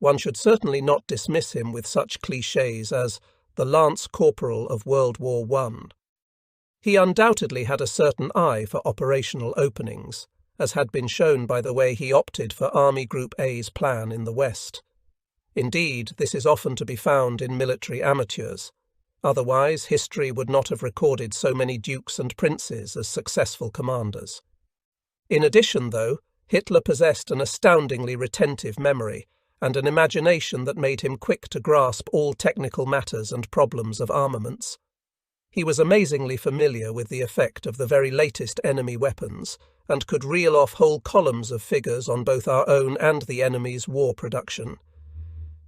one should certainly not dismiss him with such clichés as the Lance Corporal of World War I. He undoubtedly had a certain eye for operational openings, as had been shown by the way he opted for Army Group A's plan in the West. Indeed, this is often to be found in military amateurs. Otherwise, history would not have recorded so many dukes and princes as successful commanders. In addition, though, Hitler possessed an astoundingly retentive memory and an imagination that made him quick to grasp all technical matters and problems of armaments. He was amazingly familiar with the effect of the very latest enemy weapons and could reel off whole columns of figures on both our own and the enemy's war production.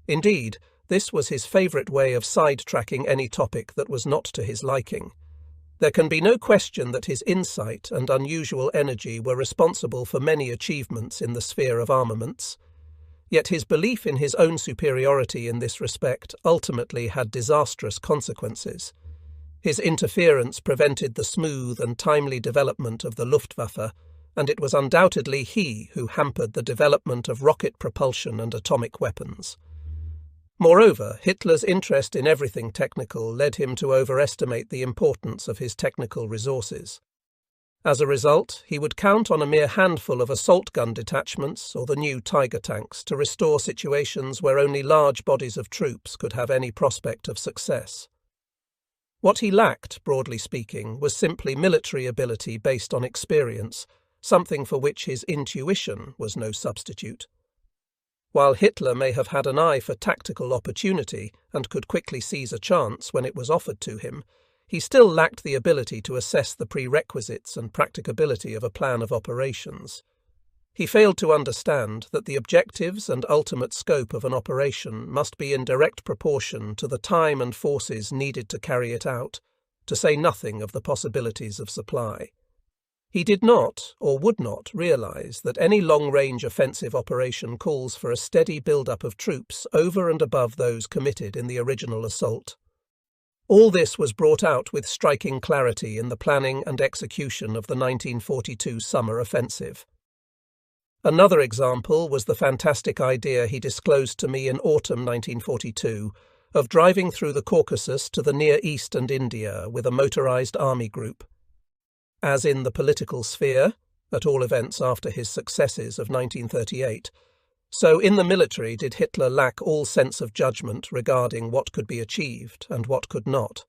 Indeed, this was his favourite way of sidetracking any topic that was not to his liking. There can be no question that his insight and unusual energy were responsible for many achievements in the sphere of armaments. Yet his belief in his own superiority in this respect ultimately had disastrous consequences. His interference prevented the smooth and timely development of the Luftwaffe, and it was undoubtedly he who hampered the development of rocket propulsion and atomic weapons. Moreover, Hitler's interest in everything technical led him to overestimate the importance of his technical resources. As a result, he would count on a mere handful of assault gun detachments or the new Tiger tanks to restore situations where only large bodies of troops could have any prospect of success. What he lacked, broadly speaking, was simply military ability based on experience, something for which his intuition was no substitute. While Hitler may have had an eye for tactical opportunity and could quickly seize a chance when it was offered to him, he still lacked the ability to assess the prerequisites and practicability of a plan of operations. He failed to understand that the objectives and ultimate scope of an operation must be in direct proportion to the time and forces needed to carry it out, to say nothing of the possibilities of supply. He did not, or would not, realize that any long-range offensive operation calls for a steady build-up of troops over and above those committed in the original assault. All this was brought out with striking clarity in the planning and execution of the 1942 summer offensive. Another example was the fantastic idea he disclosed to me in autumn 1942 of driving through the Caucasus to the Near East and India with a motorized army group. As in the political sphere, at all events after his successes of 1938, so in the military did Hitler lack all sense of judgment regarding what could be achieved and what could not.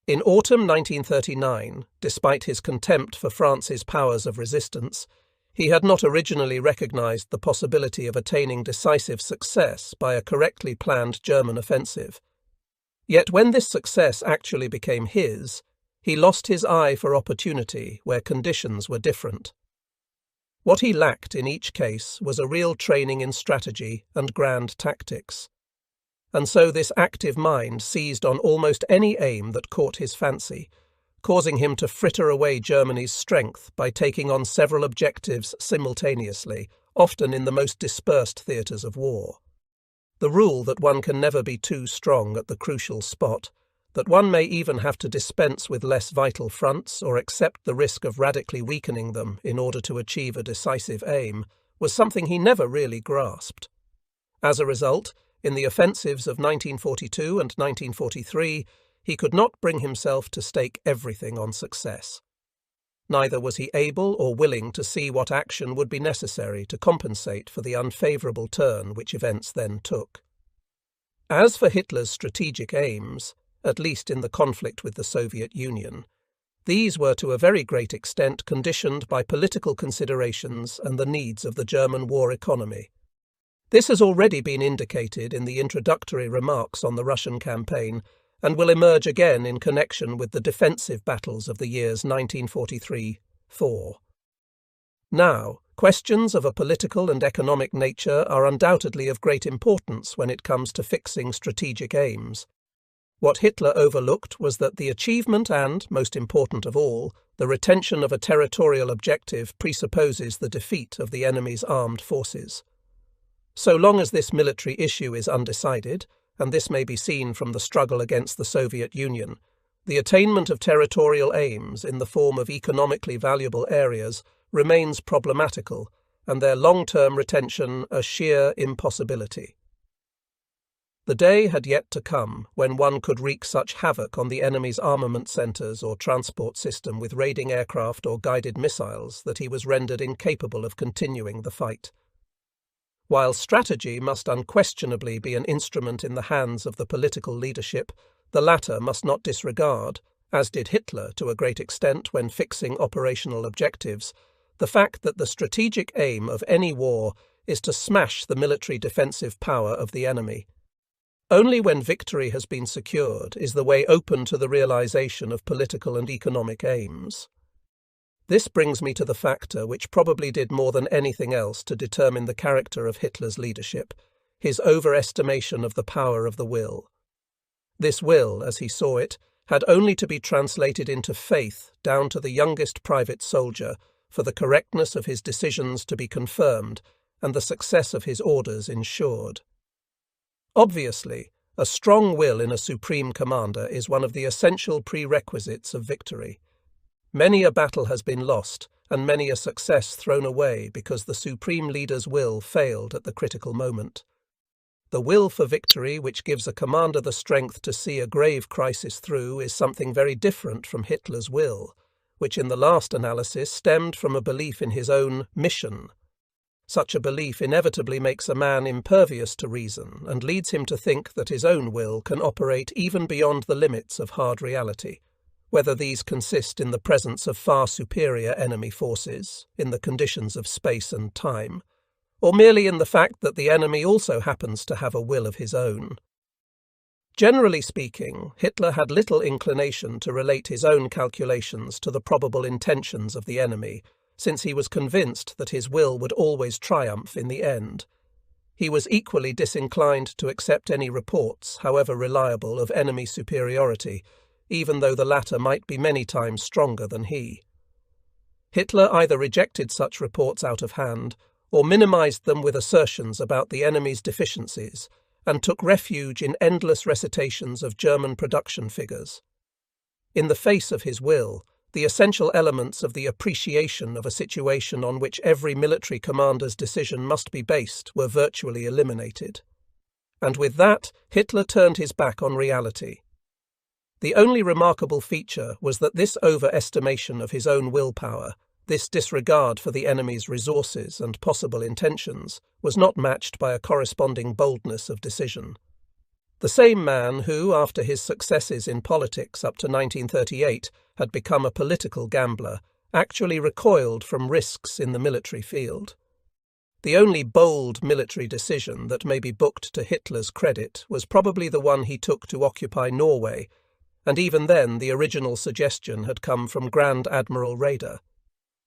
In autumn 1939, despite his contempt for France's powers of resistance, he had not originally recognized the possibility of attaining decisive success by a correctly planned German offensive. Yet when this success actually became his, he lost his eye for opportunity where conditions were different. What he lacked in each case was a real training in strategy and grand tactics. And so this active mind seized on almost any aim that caught his fancy, causing him to fritter away Germany's strength by taking on several objectives simultaneously, often in the most dispersed theatres of war. The rule that one can never be too strong at the crucial spot, that one may even have to dispense with less vital fronts or accept the risk of radically weakening them in order to achieve a decisive aim, was something he never really grasped. As a result, in the offensives of 1942 and 1943, he could not bring himself to stake everything on success. Neither was he able or willing to see what action would be necessary to compensate for the unfavourable turn which events then took. As for Hitler's strategic aims, at least in the conflict with the Soviet Union, these were to a very great extent conditioned by political considerations and the needs of the German war economy. This has already been indicated in the introductory remarks on the Russian campaign and will emerge again in connection with the defensive battles of the years 1943-4. Now, questions of a political and economic nature are undoubtedly of great importance when it comes to fixing strategic aims. What Hitler overlooked was that the achievement and, most important of all, the retention of a territorial objective presupposes the defeat of the enemy's armed forces. So long as this military issue is undecided, and this may be seen from the struggle against the Soviet Union, the attainment of territorial aims in the form of economically valuable areas remains problematical, and their long-term retention a sheer impossibility. The day had yet to come when one could wreak such havoc on the enemy's armament centres or transport system with raiding aircraft or guided missiles that he was rendered incapable of continuing the fight. While strategy must unquestionably be an instrument in the hands of the political leadership, the latter must not disregard, as did Hitler to a great extent when fixing operational objectives, the fact that the strategic aim of any war is to smash the military defensive power of the enemy. Only when victory has been secured is the way open to the realization of political and economic aims. This brings me to the factor which probably did more than anything else to determine the character of Hitler's leadership, his overestimation of the power of the will. This will, as he saw it, had only to be translated into faith down to the youngest private soldier for the correctness of his decisions to be confirmed and the success of his orders ensured. Obviously, a strong will in a supreme commander is one of the essential prerequisites of victory. Many a battle has been lost, and many a success thrown away because the supreme leader's will failed at the critical moment. The will for victory which gives a commander the strength to see a grave crisis through is something very different from Hitler's will, which in the last analysis stemmed from a belief in his own mission. Such a belief inevitably makes a man impervious to reason and leads him to think that his own will can operate even beyond the limits of hard reality, whether these consist in the presence of far superior enemy forces, in the conditions of space and time, or merely in the fact that the enemy also happens to have a will of his own. Generally speaking, Hitler had little inclination to relate his own calculations to the probable intentions of the enemy, since he was convinced that his will would always triumph in the end. He was equally disinclined to accept any reports, however reliable, of enemy superiority, even though the latter might be many times stronger than he. Hitler either rejected such reports out of hand, or minimized them with assertions about the enemy's deficiencies, and took refuge in endless recitations of German production figures. In the face of his will, the essential elements of the appreciation of a situation on which every military commander's decision must be based were virtually eliminated. And with that, Hitler turned his back on reality. The only remarkable feature was that this overestimation of his own willpower, this disregard for the enemy's resources and possible intentions, was not matched by a corresponding boldness of decision. The same man who, after his successes in politics up to 1938, had become a political gambler, actually recoiled from risks in the military field. The only bold military decision that may be booked to Hitler's credit was probably the one he took to occupy Norway, and even then the original suggestion had come from Grand Admiral Raeder.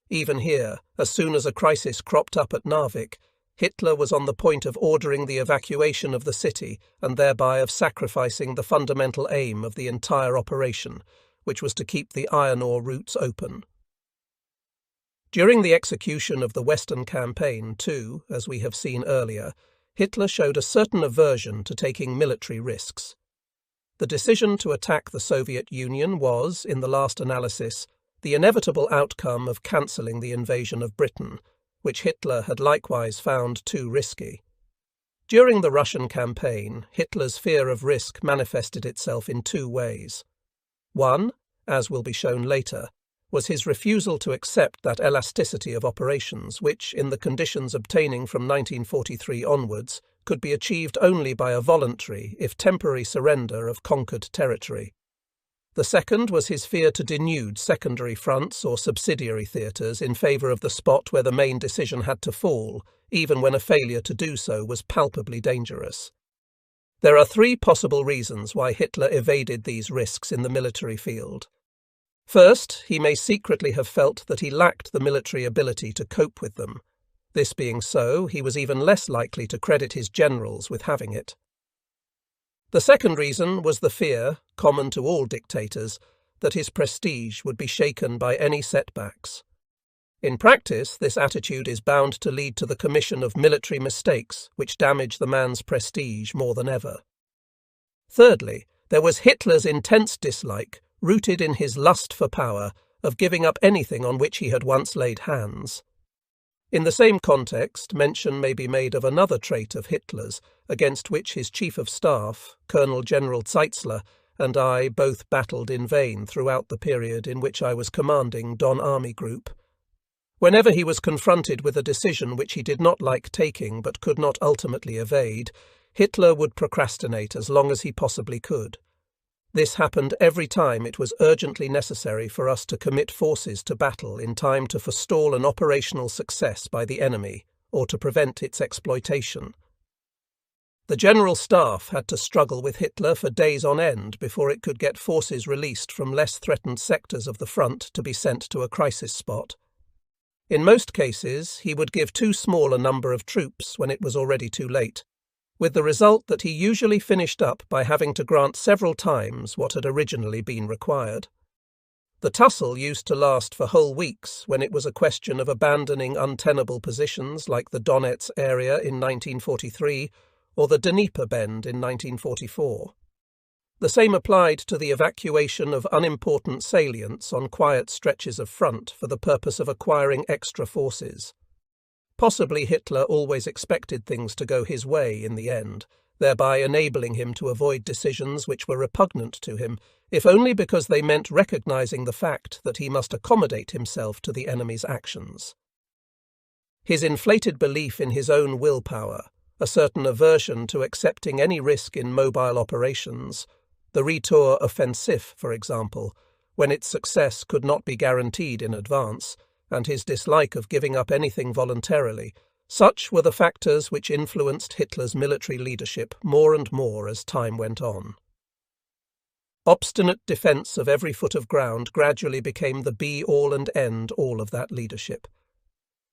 Even here, as soon as a crisis cropped up at Narvik, Hitler was on the point of ordering the evacuation of the city and thereby of sacrificing the fundamental aim of the entire operation, which was to keep the iron ore routes open. During the execution of the Western Campaign, too, as we have seen earlier, Hitler showed a certain aversion to taking military risks. The decision to attack the Soviet Union was, in the last analysis, the inevitable outcome of cancelling the invasion of Britain, which Hitler had likewise found too risky. During the Russian campaign, Hitler's fear of risk manifested itself in two ways. One, as will be shown later, was his refusal to accept that elasticity of operations which, in the conditions obtaining from 1943 onwards, could be achieved only by a voluntary, if temporary, surrender of conquered territory. The second was his fear to denude secondary fronts or subsidiary theatres in favour of the spot where the main decision had to fall, even when a failure to do so was palpably dangerous. There are three possible reasons why Hitler evaded these risks in the military field. First, he may secretly have felt that he lacked the military ability to cope with them. This being so, he was even less likely to credit his generals with having it. The second reason was the fear, common to all dictators, that his prestige would be shaken by any setbacks. In practice, this attitude is bound to lead to the commission of military mistakes which damage the man's prestige more than ever. Thirdly, there was Hitler's intense dislike, rooted in his lust for power, of giving up anything on which he had once laid hands. In the same context, mention may be made of another trait of Hitler's, against which his Chief of Staff, Colonel General Zeitzler, and I both battled in vain throughout the period in which I was commanding Don Army Group. Whenever he was confronted with a decision which he did not like taking but could not ultimately evade, Hitler would procrastinate as long as he possibly could. This happened every time it was urgently necessary for us to commit forces to battle in time to forestall an operational success by the enemy or to prevent its exploitation. The General Staff had to struggle with Hitler for days on end before it could get forces released from less threatened sectors of the front to be sent to a crisis spot. In most cases, he would give too small a number of troops when it was already too late, with the result that he usually finished up by having to grant several times what had originally been required. The tussle used to last for whole weeks when it was a question of abandoning untenable positions like the Donetsk area in 1943 or the Dnieper Bend in 1944. The same applied to the evacuation of unimportant salients on quiet stretches of front for the purpose of acquiring extra forces. Possibly Hitler always expected things to go his way in the end, thereby enabling him to avoid decisions which were repugnant to him, if only because they meant recognizing the fact that he must accommodate himself to the enemy's actions. His inflated belief in his own willpower, a certain aversion to accepting any risk in mobile operations, the Retour offensive, for example, when its success could not be guaranteed in advance, and his dislike of giving up anything voluntarily, such were the factors which influenced Hitler's military leadership more and more as time went on. Obstinate defence of every foot of ground gradually became the be-all and end-all of that leadership.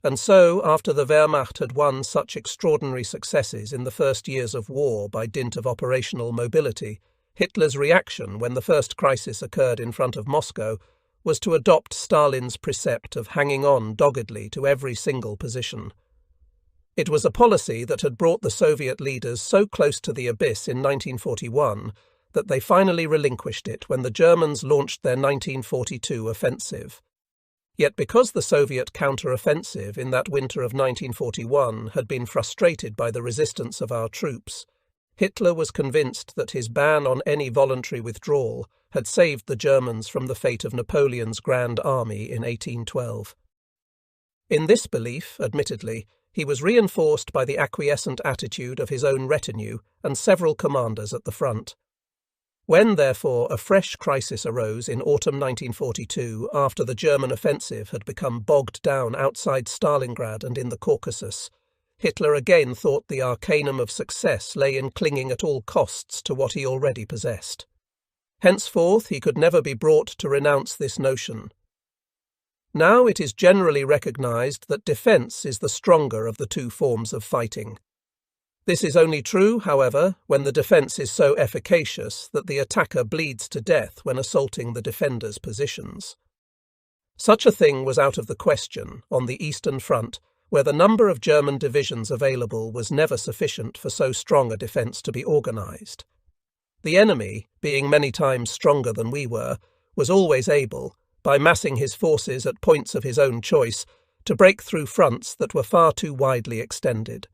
And so, after the Wehrmacht had won such extraordinary successes in the first years of war by dint of operational mobility, Hitler's reaction when the first crisis occurred in front of Moscow was to adopt Stalin's precept of hanging on doggedly to every single position. It was a policy that had brought the Soviet leaders so close to the abyss in 1941 that they finally relinquished it when the Germans launched their 1942 offensive. Yet because the Soviet counter-offensive in that winter of 1941 had been frustrated by the resistance of our troops, Hitler was convinced that his ban on any voluntary withdrawal had saved the Germans from the fate of Napoleon's Grand Army in 1812. In this belief, admittedly, he was reinforced by the acquiescent attitude of his own retinue and several commanders at the front. When, therefore, a fresh crisis arose in autumn 1942 after the German offensive had become bogged down outside Stalingrad and in the Caucasus, Hitler again thought the arcanum of success lay in clinging at all costs to what he already possessed. Henceforth he could never be brought to renounce this notion. Now it is generally recognized that defence is the stronger of the two forms of fighting. This is only true, however, when the defence is so efficacious that the attacker bleeds to death when assaulting the defender's positions. Such a thing was out of the question on the Eastern Front, where the number of German divisions available was never sufficient for so strong a defence to be organised. The enemy, being many times stronger than we were, was always able, by massing his forces at points of his own choice, to break through fronts that were far too widely extended.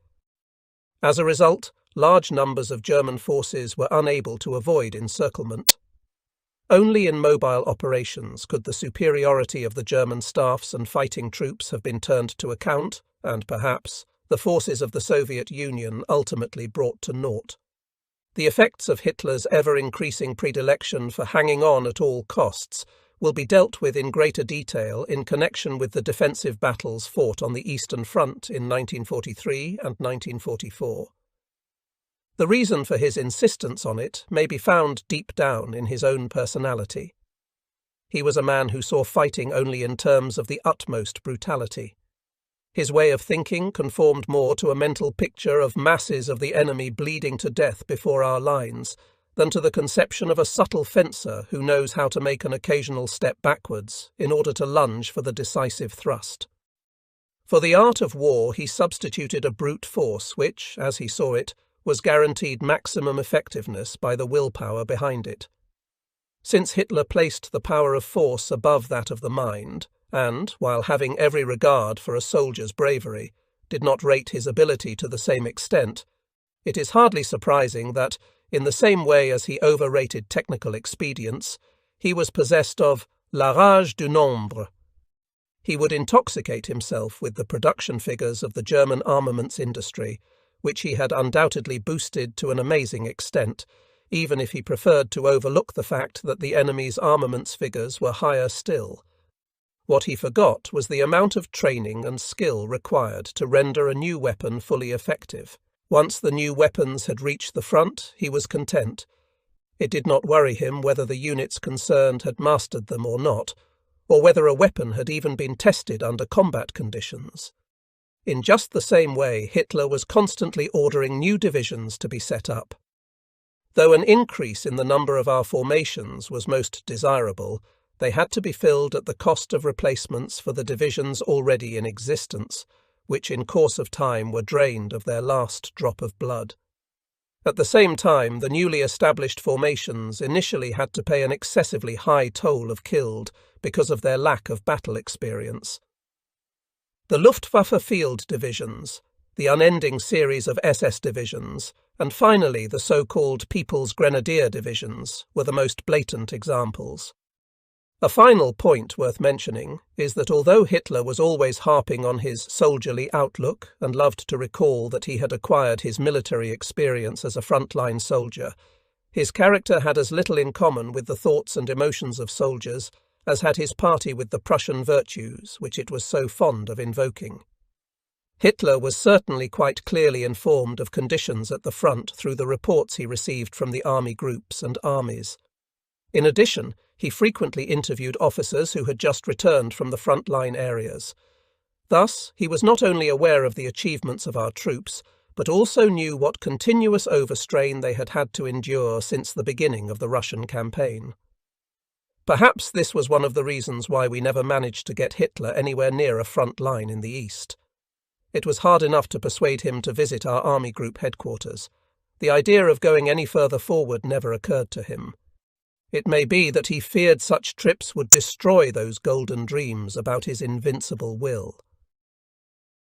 As a result, large numbers of German forces were unable to avoid encirclement. Only in mobile operations could the superiority of the German staffs and fighting troops have been turned to account, and perhaps the forces of the Soviet Union ultimately brought to naught. The effects of Hitler's ever-increasing predilection for hanging on at all costs will be dealt with in greater detail in connection with the defensive battles fought on the Eastern Front in 1943 and 1944. The reason for his insistence on it may be found deep down in his own personality. He was a man who saw fighting only in terms of the utmost brutality. His way of thinking conformed more to a mental picture of masses of the enemy bleeding to death before our lines than to the conception of a subtle fencer who knows how to make an occasional step backwards in order to lunge for the decisive thrust. For the art of war he substituted a brute force which, as he saw it, was guaranteed maximum effectiveness by the willpower behind it. Since Hitler placed the power of force above that of the mind, and, while having every regard for a soldier's bravery, did not rate his ability to the same extent, it is hardly surprising that, in the same way as he overrated technical expedients, he was possessed of la rage du nombre. He would intoxicate himself with the production figures of the German armaments industry, which he had undoubtedly boosted to an amazing extent, even if he preferred to overlook the fact that the enemy's armaments figures were higher still. What he forgot was the amount of training and skill required to render a new weapon fully effective. Once the new weapons had reached the front, he was content. It did not worry him whether the units concerned had mastered them or not, or whether a weapon had even been tested under combat conditions. In just the same way, Hitler was constantly ordering new divisions to be set up. Though an increase in the number of our formations was most desirable, they had to be filled at the cost of replacements for the divisions already in existence, which in course of time were drained of their last drop of blood. At the same time, the newly established formations initially had to pay an excessively high toll of killed because of their lack of battle experience. The Luftwaffe field divisions, the unending series of SS divisions, and finally the so-called People's Grenadier divisions were the most blatant examples. A final point worth mentioning is that although Hitler was always harping on his soldierly outlook and loved to recall that he had acquired his military experience as a frontline soldier, his character had as little in common with the thoughts and emotions of soldiers as had his party with the Prussian virtues which it was so fond of invoking. Hitler was certainly quite clearly informed of conditions at the front through the reports he received from the army groups and armies. In addition, he frequently interviewed officers who had just returned from the front-line areas. Thus, he was not only aware of the achievements of our troops, but also knew what continuous overstrain they had had to endure since the beginning of the Russian campaign. Perhaps this was one of the reasons why we never managed to get Hitler anywhere near a front line in the east. It was hard enough to persuade him to visit our army group headquarters. The idea of going any further forward never occurred to him. It may be that he feared such trips would destroy those golden dreams about his invincible will.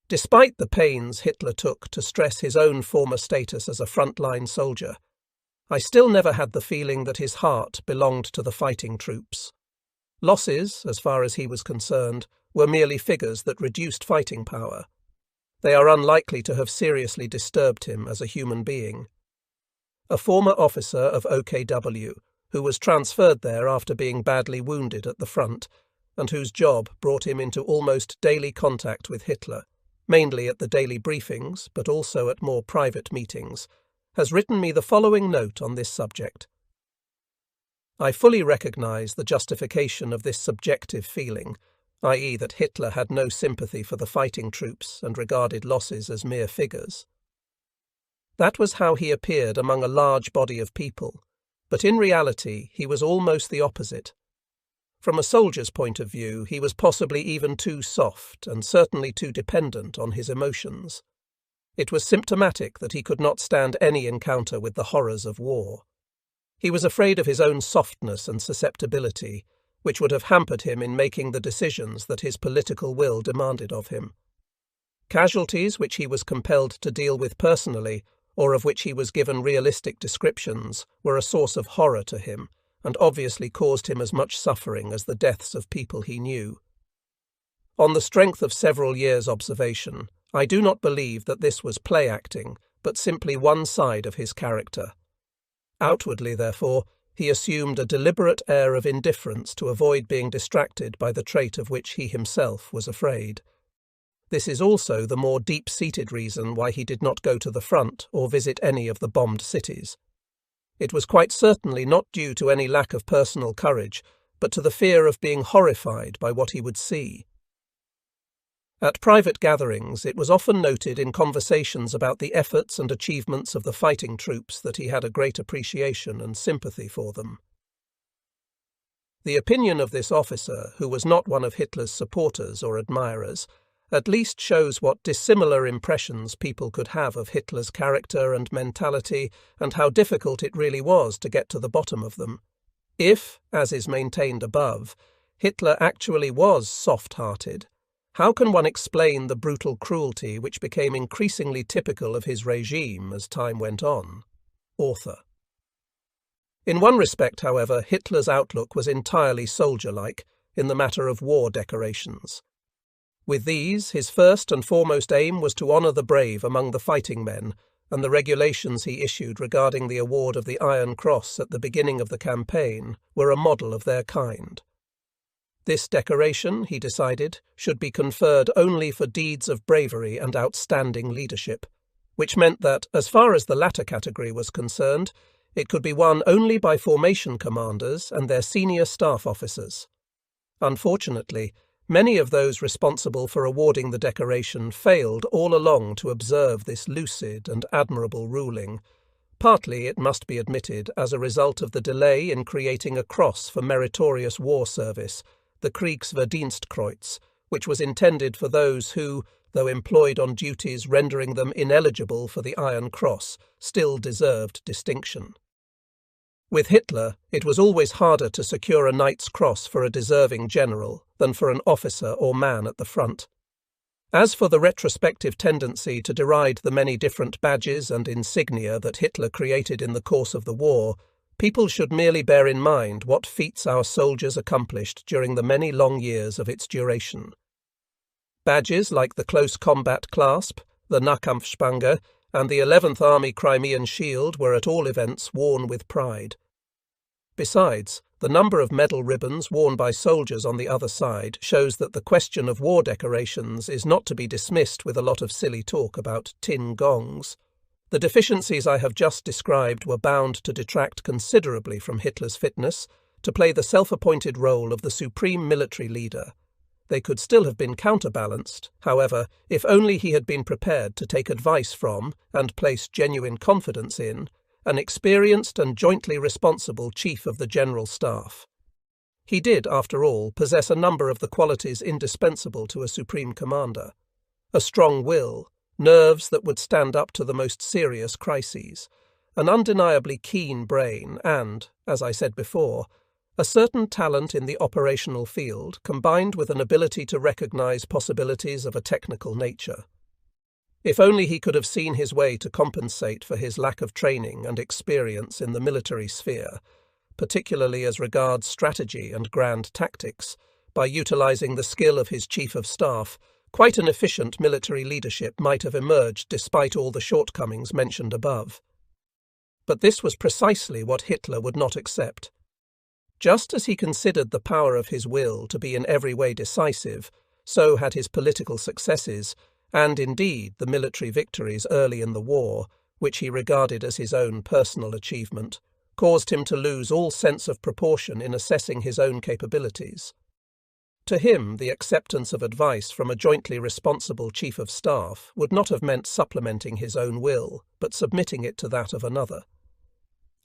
Despite the pains Hitler took to stress his own former status as a frontline soldier, I still never had the feeling that his heart belonged to the fighting troops. Losses, as far as he was concerned, were merely figures that reduced fighting power. They are unlikely to have seriously disturbed him as a human being. A former officer of OKW, who was transferred there after being badly wounded at the front, and whose job brought him into almost daily contact with Hitler, mainly at the daily briefings, but also at more private meetings, has written me the following note on this subject. I fully recognize the justification of this subjective feeling, i.e. that Hitler had no sympathy for the fighting troops and regarded losses as mere figures. That was how he appeared among a large body of people, but in reality he was almost the opposite. From a soldier's point of view, he was possibly even too soft and certainly too dependent on his emotions. It was symptomatic that he could not stand any encounter with the horrors of war. He was afraid of his own softness and susceptibility, which would have hampered him in making the decisions that his political will demanded of him. Casualties which he was compelled to deal with personally, or of which he was given realistic descriptions, were a source of horror to him, and obviously caused him as much suffering as the deaths of people he knew. On the strength of several years' observation, I do not believe that this was play acting, but simply one side of his character. Outwardly, therefore, he assumed a deliberate air of indifference to avoid being distracted by the trait of which he himself was afraid. This is also the more deep-seated reason why he did not go to the front or visit any of the bombed cities. It was quite certainly not due to any lack of personal courage, but to the fear of being horrified by what he would see. At private gatherings, it was often noted in conversations about the efforts and achievements of the fighting troops that he had a great appreciation and sympathy for them. The opinion of this officer, who was not one of Hitler's supporters or admirers, at least shows what dissimilar impressions people could have of Hitler's character and mentality, and how difficult it really was to get to the bottom of them. If, as is maintained above, Hitler actually was soft-hearted, how can one explain the brutal cruelty which became increasingly typical of his regime as time went on? Author. In one respect, however, Hitler's outlook was entirely soldier-like in the matter of war decorations. With these, his first and foremost aim was to honour the brave among the fighting men, and the regulations he issued regarding the award of the Iron Cross at the beginning of the campaign were a model of their kind. This decoration, he decided, should be conferred only for deeds of bravery and outstanding leadership, which meant that, as far as the latter category was concerned, it could be won only by formation commanders and their senior staff officers. Unfortunately, many of those responsible for awarding the decoration failed all along to observe this lucid and admirable ruling, partly, it must be admitted, as a result of the delay in creating a cross for meritorious war service, the Kriegsverdienstkreuz, which was intended for those who, though employed on duties rendering them ineligible for the Iron Cross, still deserved distinction. With Hitler, it was always harder to secure a Knight's Cross for a deserving general than for an officer or man at the front. As for the retrospective tendency to deride the many different badges and insignia that Hitler created in the course of the war, people should merely bear in mind what feats our soldiers accomplished during the many long years of its duration. Badges like the Close Combat Clasp, the Nahkampfspange, and the 11th Army Crimean Shield were at all events worn with pride. Besides, the number of medal ribbons worn by soldiers on the other side shows that the question of war decorations is not to be dismissed with a lot of silly talk about tin gongs. The deficiencies I have just described were bound to detract considerably from Hitler's fitness to play the self-appointed role of the supreme military leader. They could still have been counterbalanced, however, if only he had been prepared to take advice from, and place genuine confidence in, an experienced and jointly responsible Chief of the General Staff. He did, after all, possess a number of the qualities indispensable to a supreme commander: a strong will, nerves that would stand up to the most serious crises, an undeniably keen brain and, as I said before, a certain talent in the operational field combined with an ability to recognize possibilities of a technical nature. If only he could have seen his way to compensate for his lack of training and experience in the military sphere, particularly as regards strategy and grand tactics, by utilizing the skill of his chief of staff, quite an efficient military leadership might have emerged despite all the shortcomings mentioned above. But this was precisely what Hitler would not accept. Just as he considered the power of his will to be in every way decisive, so had his political successes, and indeed the military victories early in the war, which he regarded as his own personal achievement, caused him to lose all sense of proportion in assessing his own capabilities. To him, the acceptance of advice from a jointly responsible chief of staff would not have meant supplementing his own will, but submitting it to that of another.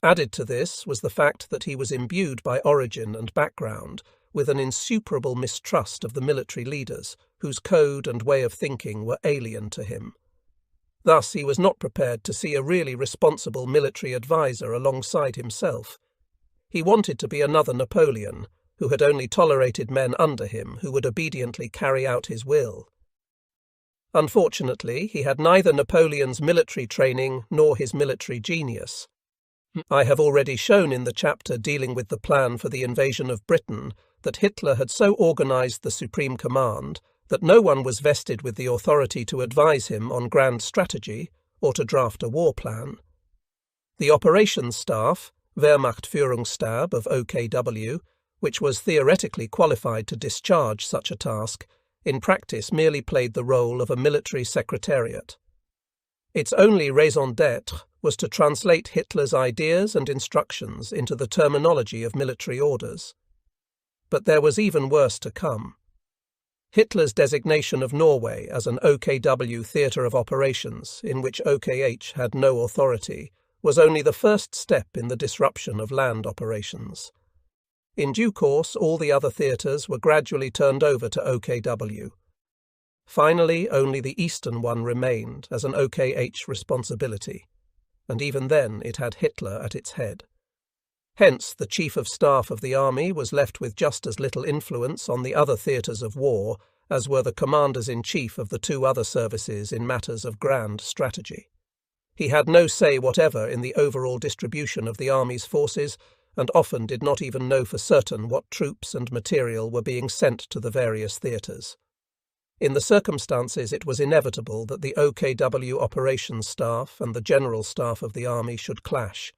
Added to this was the fact that he was imbued by origin and background with an insuperable mistrust of the military leaders, whose code and way of thinking were alien to him. Thus he was not prepared to see a really responsible military adviser alongside himself. He wanted to be another Napoleon, who had only tolerated men under him who would obediently carry out his will. Unfortunately, he had neither Napoleon's military training nor his military genius. I have already shown in the chapter dealing with the plan for the invasion of Britain that Hitler had so organized the Supreme Command that no one was vested with the authority to advise him on grand strategy or to draft a war plan. The operations staff, Wehrmachtführungsstab of OKW, which was theoretically qualified to discharge such a task, in practice merely played the role of a military secretariat. Its only raison d'être was to translate Hitler's ideas and instructions into the terminology of military orders. But there was even worse to come. Hitler's designation of Norway as an OKW theatre of operations, in which OKH had no authority, was only the first step in the disruption of land operations. In due course, all the other theatres were gradually turned over to OKW. Finally, only the eastern one remained as an OKH responsibility, and even then it had Hitler at its head. Hence, the Chief of Staff of the army was left with just as little influence on the other theatres of war as were the commanders-in-chief of the two other services in matters of grand strategy. He had no say whatever in the overall distribution of the army's forces, and often did not even know for certain what troops and material were being sent to the various theatres. In the circumstances, it was inevitable that the OKW operations staff and the general staff of the army should clash.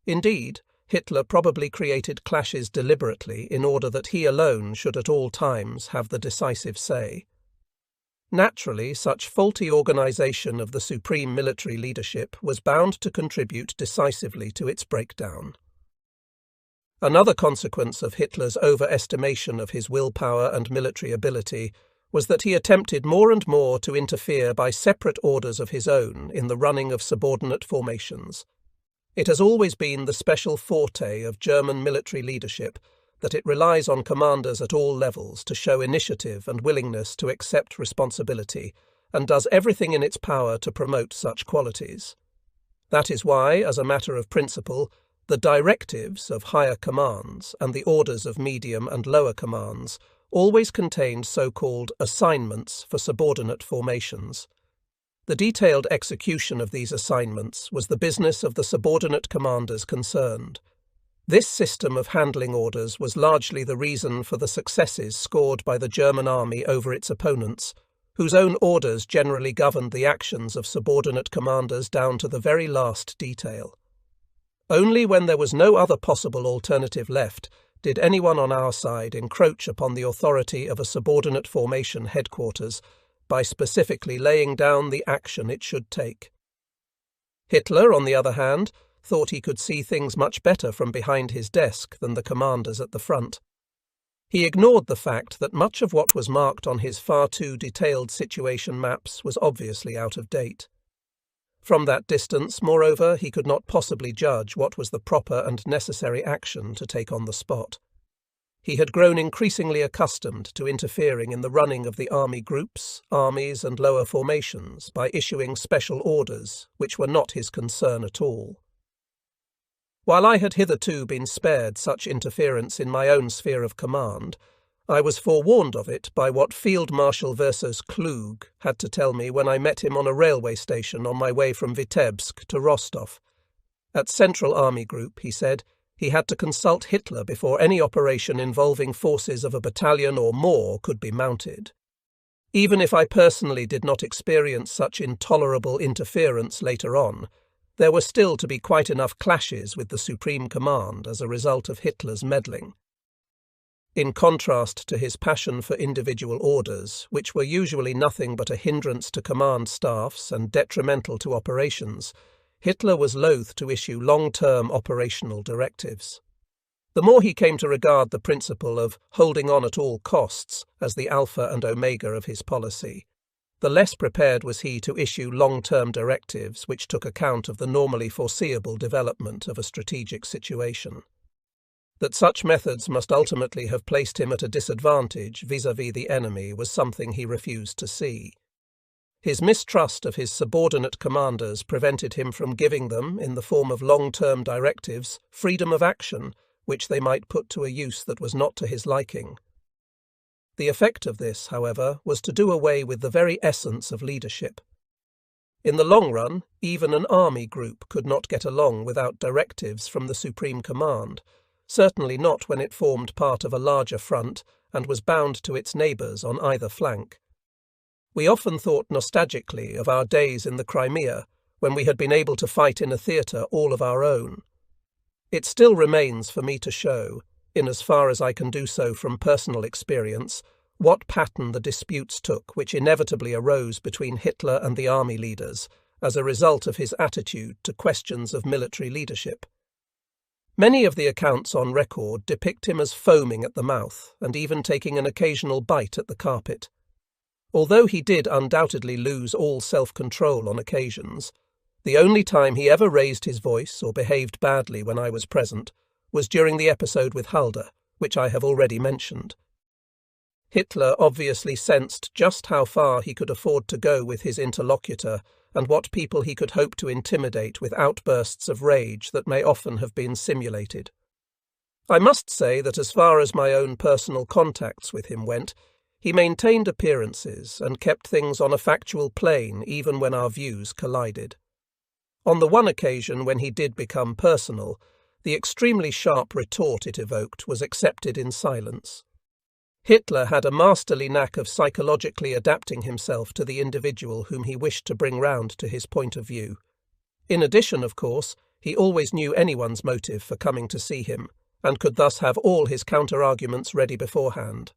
Indeed, Hitler probably created clashes deliberately in order that he alone should at all times have the decisive say. Naturally, such faulty organisation of the supreme military leadership was bound to contribute decisively to its breakdown. Another consequence of Hitler's overestimation of his willpower and military ability was that he attempted more and more to interfere by separate orders of his own in the running of subordinate formations. It has always been the special forte of German military leadership that it relies on commanders at all levels to show initiative and willingness to accept responsibility, and does everything in its power to promote such qualities. That is why, as a matter of principle, the directives of higher commands and the orders of medium and lower commands always contained so-called assignments for subordinate formations. The detailed execution of these assignments was the business of the subordinate commanders concerned. This system of handling orders was largely the reason for the successes scored by the German army over its opponents, whose own orders generally governed the actions of subordinate commanders down to the very last detail. Only when there was no other possible alternative left did anyone on our side encroach upon the authority of a subordinate formation headquarters by specifically laying down the action it should take. Hitler, on the other hand, thought he could see things much better from behind his desk than the commanders at the front. He ignored the fact that much of what was marked on his far too detailed situation maps was obviously out of date. From that distance, moreover, he could not possibly judge what was the proper and necessary action to take on the spot. He had grown increasingly accustomed to interfering in the running of the army groups, armies, and lower formations by issuing special orders, which were not his concern at all. While I had hitherto been spared such interference in my own sphere of command, I was forewarned of it by what Field Marshal versus Klug had to tell me when I met him on a railway station on my way from Vitebsk to Rostov. At Central Army Group, he said, he had to consult Hitler before any operation involving forces of a battalion or more could be mounted. Even if I personally did not experience such intolerable interference later on, there were still to be quite enough clashes with the Supreme Command as a result of Hitler's meddling. In contrast to his passion for individual orders, which were usually nothing but a hindrance to command staffs and detrimental to operations, Hitler was loath to issue long-term operational directives. The more he came to regard the principle of holding on at all costs as the alpha and omega of his policy, the less prepared was he to issue long-term directives which took account of the normally foreseeable development of a strategic situation. That such methods must ultimately have placed him at a disadvantage vis-à-vis the enemy was something he refused to see. His mistrust of his subordinate commanders prevented him from giving them, in the form of long-term directives, freedom of action, which they might put to a use that was not to his liking. The effect of this, however, was to do away with the very essence of leadership. In the long run, even an army group could not get along without directives from the Supreme Command, certainly not when it formed part of a larger front and was bound to its neighbours on either flank. We often thought nostalgically of our days in the Crimea, when we had been able to fight in a theatre all of our own. It still remains for me to show, in as far as I can do so from personal experience, what pattern the disputes took which inevitably arose between Hitler and the army leaders as a result of his attitude to questions of military leadership. Many of the accounts on record depict him as foaming at the mouth and even taking an occasional bite at the carpet. Although he did undoubtedly lose all self-control on occasions, the only time he ever raised his voice or behaved badly when I was present was during the episode with Halder, which I have already mentioned. Hitler obviously sensed just how far he could afford to go with his interlocutor and what people he could hope to intimidate with outbursts of rage that may often have been simulated. I must say that as far as my own personal contacts with him went, he maintained appearances and kept things on a factual plane even when our views collided. On the one occasion when he did become personal, the extremely sharp retort it evoked was accepted in silence. Hitler had a masterly knack of psychologically adapting himself to the individual whom he wished to bring round to his point of view. In addition, of course, he always knew anyone's motive for coming to see him, and could thus have all his counter-arguments ready beforehand.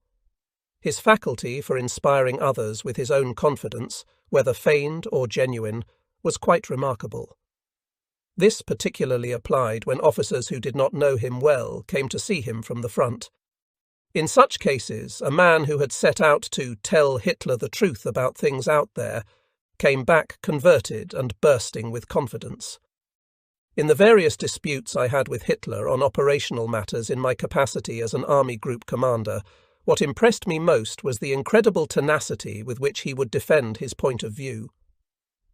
His faculty for inspiring others with his own confidence, whether feigned or genuine, was quite remarkable. This particularly applied when officers who did not know him well came to see him from the front. In such cases, a man who had set out to tell Hitler the truth about things out there came back converted and bursting with confidence. In the various disputes I had with Hitler on operational matters in my capacity as an army group commander, what impressed me most was the incredible tenacity with which he would defend his point of view.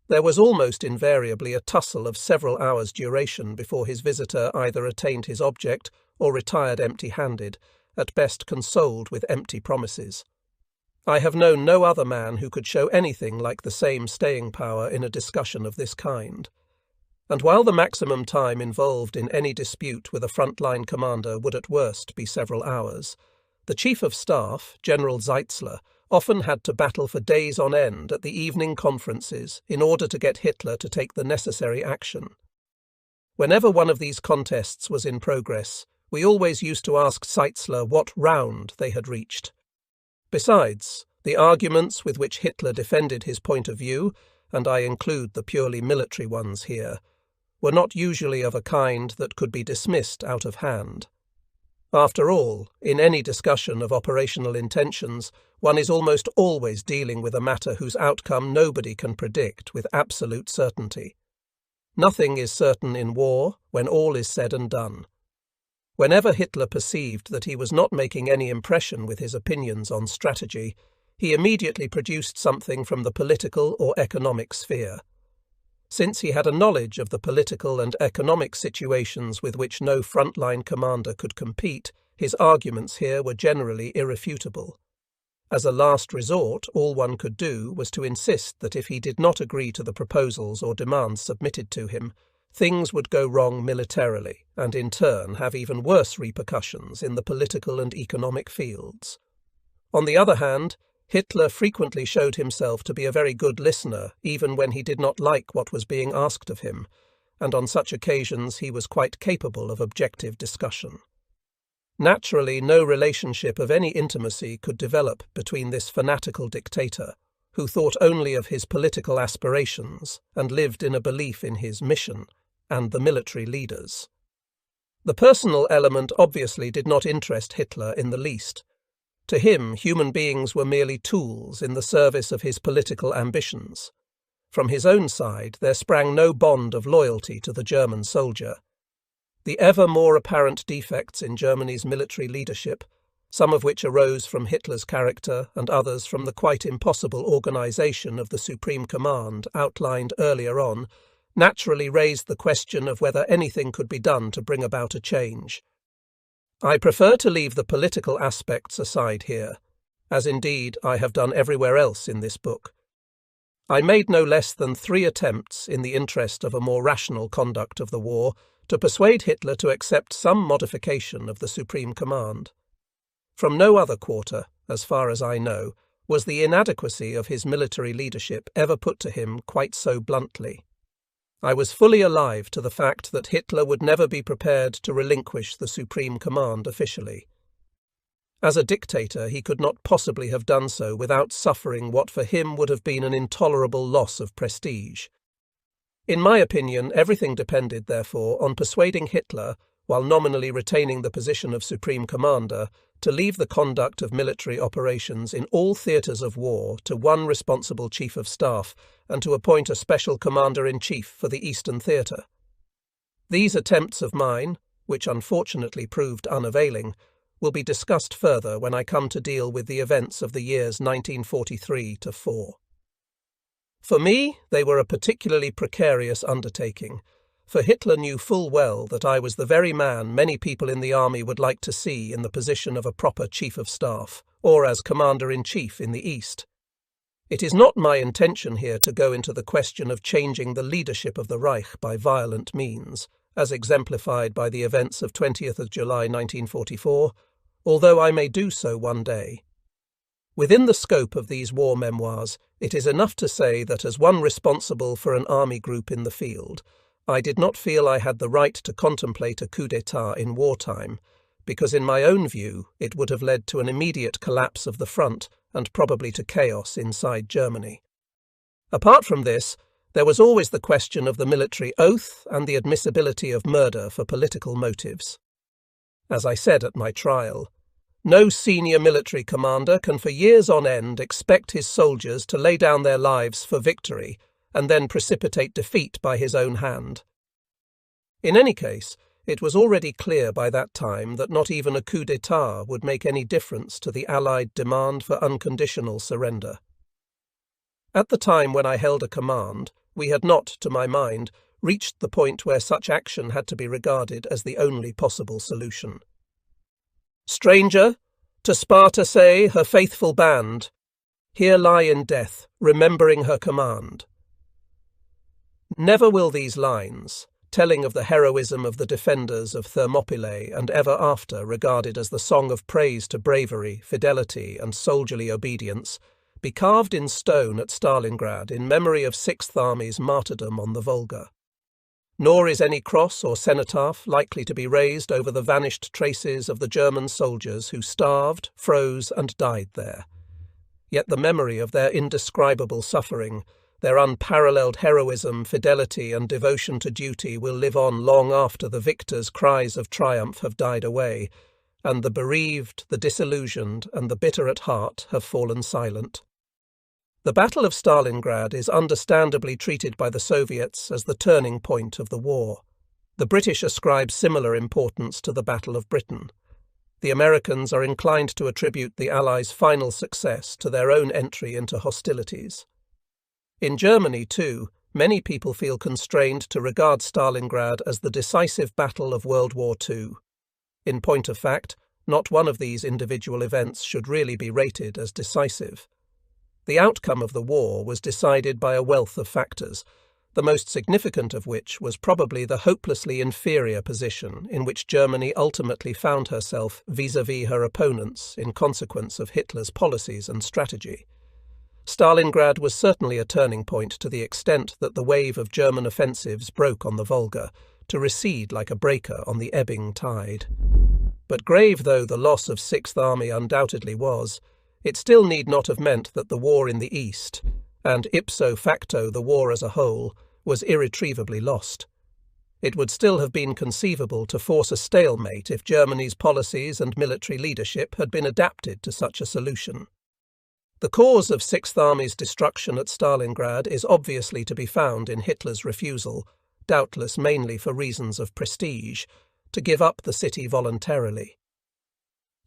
There was almost invariably a tussle of several hours' duration before his visitor either attained his object or retired empty-handed, at best consoled with empty promises. I have known no other man who could show anything like the same staying power in a discussion of this kind. And while the maximum time involved in any dispute with a front-line commander would at worst be several hours, the Chief of Staff, General Zeitzler, often had to battle for days on end at the evening conferences in order to get Hitler to take the necessary action. Whenever one of these contests was in progress, we always used to ask Zeitzler what round they had reached. Besides, the arguments with which Hitler defended his point of view, and I include the purely military ones here, were not usually of a kind that could be dismissed out of hand. After all, in any discussion of operational intentions, one is almost always dealing with a matter whose outcome nobody can predict with absolute certainty. Nothing is certain in war when all is said and done. Whenever Hitler perceived that he was not making any impression with his opinions on strategy, he immediately produced something from the political or economic sphere. Since he had a knowledge of the political and economic situations with which no frontline commander could compete, his arguments here were generally irrefutable. As a last resort, all one could do was to insist that if he did not agree to the proposals or demands submitted to him, things would go wrong militarily, and in turn have even worse repercussions in the political and economic fields. On the other hand, Hitler frequently showed himself to be a very good listener, even when he did not like what was being asked of him, and on such occasions he was quite capable of objective discussion. Naturally, no relationship of any intimacy could develop between this fanatical dictator, who thought only of his political aspirations and lived in a belief in his mission, and the military leaders. The personal element obviously did not interest Hitler in the least. To him, human beings were merely tools in the service of his political ambitions. From his own side, there sprang no bond of loyalty to the German soldier. The ever more apparent defects in Germany's military leadership, some of which arose from Hitler's character and others from the quite impossible organization of the Supreme Command outlined earlier on, naturally raised the question of whether anything could be done to bring about a change. I prefer to leave the political aspects aside here, as indeed I have done everywhere else in this book. I made no less than 3 attempts, in the interest of a more rational conduct of the war, to persuade Hitler to accept some modification of the Supreme Command. From no other quarter, as far as I know, was the inadequacy of his military leadership ever put to him quite so bluntly. I was fully alive to the fact that Hitler would never be prepared to relinquish the Supreme Command officially. As a dictator, he could not possibly have done so without suffering what for him would have been an intolerable loss of prestige. In my opinion, everything depended, therefore, on persuading Hitler, while nominally retaining the position of Supreme Commander, to leave the conduct of military operations in all theatres of war to one responsible Chief of Staff and to appoint a special Commander-in-Chief for the Eastern Theatre. These attempts of mine, which unfortunately proved unavailing, will be discussed further when I come to deal with the events of the years 1943–4. For me, they were a particularly precarious undertaking, for Hitler knew full well that I was the very man many people in the army would like to see in the position of a proper chief of staff, or as commander-in-chief in the East. It is not my intention here to go into the question of changing the leadership of the Reich by violent means, as exemplified by the events of 20th of July 1944, although I may do so one day. Within the scope of these war memoirs, it is enough to say that as one responsible for an army group in the field, I did not feel I had the right to contemplate a coup d'état in wartime, because in my own view it would have led to an immediate collapse of the front and probably to chaos inside Germany. Apart from this, there was always the question of the military oath and the admissibility of murder for political motives. As I said at my trial, no senior military commander can for years on end expect his soldiers to lay down their lives for victory and then precipitate defeat by his own hand. In any case, it was already clear by that time that not even a coup d'état would make any difference to the Allied demand for unconditional surrender. At the time when I held a command, we had not, to my mind, reached the point where such action had to be regarded as the only possible solution. "Stranger, to Sparta say, her faithful band, here lie in death, remembering her command." Never will these lines, telling of the heroism of the defenders of Thermopylae and ever after regarded as the song of praise to bravery, fidelity, and soldierly obedience, be carved in stone at Stalingrad in memory of Sixth Army's martyrdom on the Volga. Nor is any cross or cenotaph likely to be raised over the vanished traces of the German soldiers who starved, froze, and died there. Yet the memory of their indescribable suffering, their unparalleled heroism, fidelity, and devotion to duty will live on long after the victors' cries of triumph have died away, and the bereaved, the disillusioned, and the bitter at heart have fallen silent. The Battle of Stalingrad is understandably treated by the Soviets as the turning point of the war. The British ascribe similar importance to the Battle of Britain. The Americans are inclined to attribute the Allies' final success to their own entry into hostilities. In Germany, too, many people feel constrained to regard Stalingrad as the decisive battle of World War II. In point of fact, not one of these individual events should really be rated as decisive. The outcome of the war was decided by a wealth of factors, the most significant of which was probably the hopelessly inferior position in which Germany ultimately found herself vis-à-vis her opponents in consequence of Hitler's policies and strategy. Stalingrad was certainly a turning point to the extent that the wave of German offensives broke on the Volga, to recede like a breaker on the ebbing tide. But grave though the loss of Sixth Army undoubtedly was, it still need not have meant that the war in the East, and ipso facto the war as a whole, was irretrievably lost. It would still have been conceivable to force a stalemate if Germany's policies and military leadership had been adapted to such a solution. The cause of Sixth Army's destruction at Stalingrad is obviously to be found in Hitler's refusal, doubtless mainly for reasons of prestige, to give up the city voluntarily.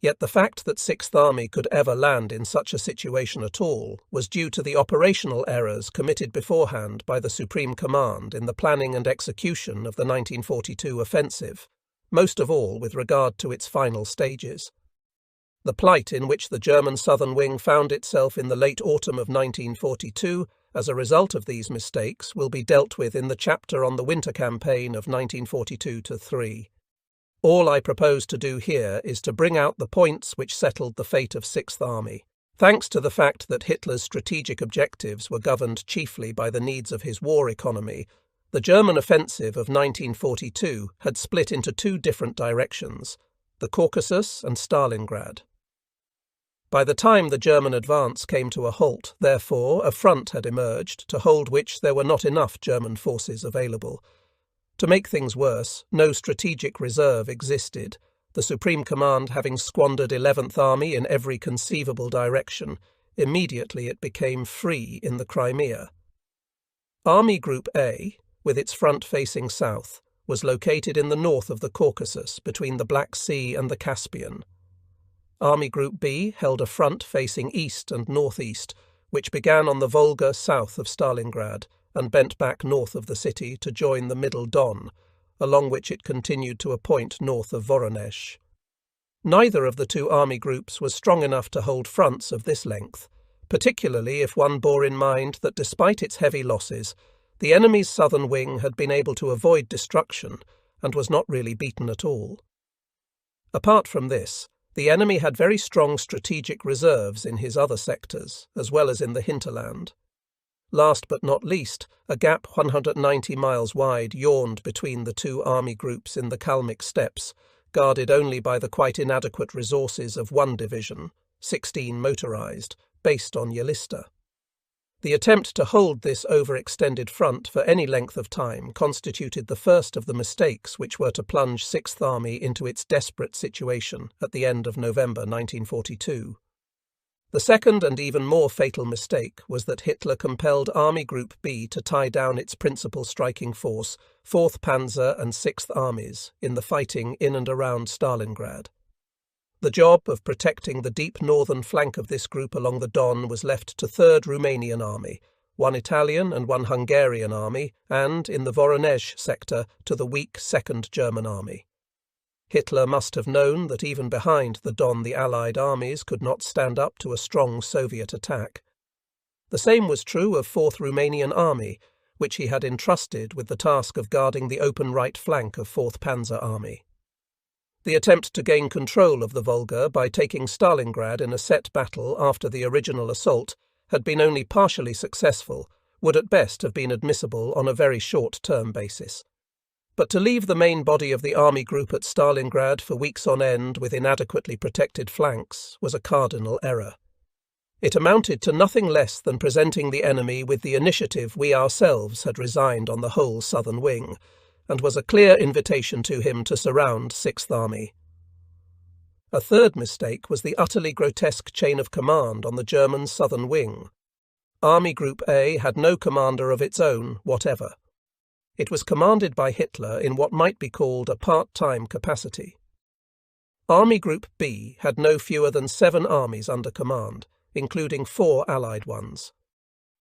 Yet the fact that Sixth Army could ever land in such a situation at all was due to the operational errors committed beforehand by the Supreme Command in the planning and execution of the 1942 offensive, most of all with regard to its final stages. The plight in which the German southern wing found itself in the late autumn of 1942 as a result of these mistakes will be dealt with in the chapter on the winter campaign of 1942-3. All I propose to do here is to bring out the points which settled the fate of Sixth Army. Thanks to the fact that Hitler's strategic objectives were governed chiefly by the needs of his war economy, the German offensive of 1942 had split into two different directions, the Caucasus and Stalingrad. By the time the German advance came to a halt, therefore, a front had emerged to hold which there were not enough German forces available. To make things worse, no strategic reserve existed, the Supreme Command having squandered 11th Army in every conceivable direction. Immediately it became free in the Crimea. Army Group A, with its front facing south, was located in the north of the Caucasus between the Black Sea and the Caspian. Army Group B held a front facing east and northeast, which began on the Volga south of Stalingrad and bent back north of the city to join the Middle Don, along which it continued to a point north of Voronezh. Neither of the two army groups was strong enough to hold fronts of this length, particularly if one bore in mind that despite its heavy losses, the enemy's southern wing had been able to avoid destruction and was not really beaten at all. Apart from this, the enemy had very strong strategic reserves in his other sectors, as well as in the hinterland. Last but not least, a gap 190 miles wide yawned between the two army groups in the Kalmyk steppes, guarded only by the quite inadequate resources of one division, 16 motorized, based on Yelista. The attempt to hold this overextended front for any length of time constituted the first of the mistakes which were to plunge Sixth Army into its desperate situation at the end of November 1942. The second and even more fatal mistake was that Hitler compelled Army Group B to tie down its principal striking force, 4th Panzer and 6th Armies, in the fighting in and around Stalingrad. The job of protecting the deep northern flank of this group along the Don was left to 3rd Romanian Army, 1 Italian and 1 Hungarian Army, and, in the Voronezh sector, to the weak 2nd German Army. Hitler must have known that even behind the Don the Allied armies could not stand up to a strong Soviet attack. The same was true of 4th Romanian Army, which he had entrusted with the task of guarding the open right flank of 4th Panzer Army. The attempt to gain control of the Volga by taking Stalingrad in a set battle after the original assault had been only partially successful, would at best have been admissible on a very short-term basis. But to leave the main body of the army group at Stalingrad for weeks on end with inadequately protected flanks was a cardinal error. It amounted to nothing less than presenting the enemy with the initiative we ourselves had resigned on the whole southern wing, and was a clear invitation to him to surround Sixth Army. A third mistake was the utterly grotesque chain of command on the German southern wing. Army Group A had no commander of its own whatever. It was commanded by Hitler in what might be called a part-time capacity. Army Group B had no fewer than 7 armies under command, including 4 Allied ones.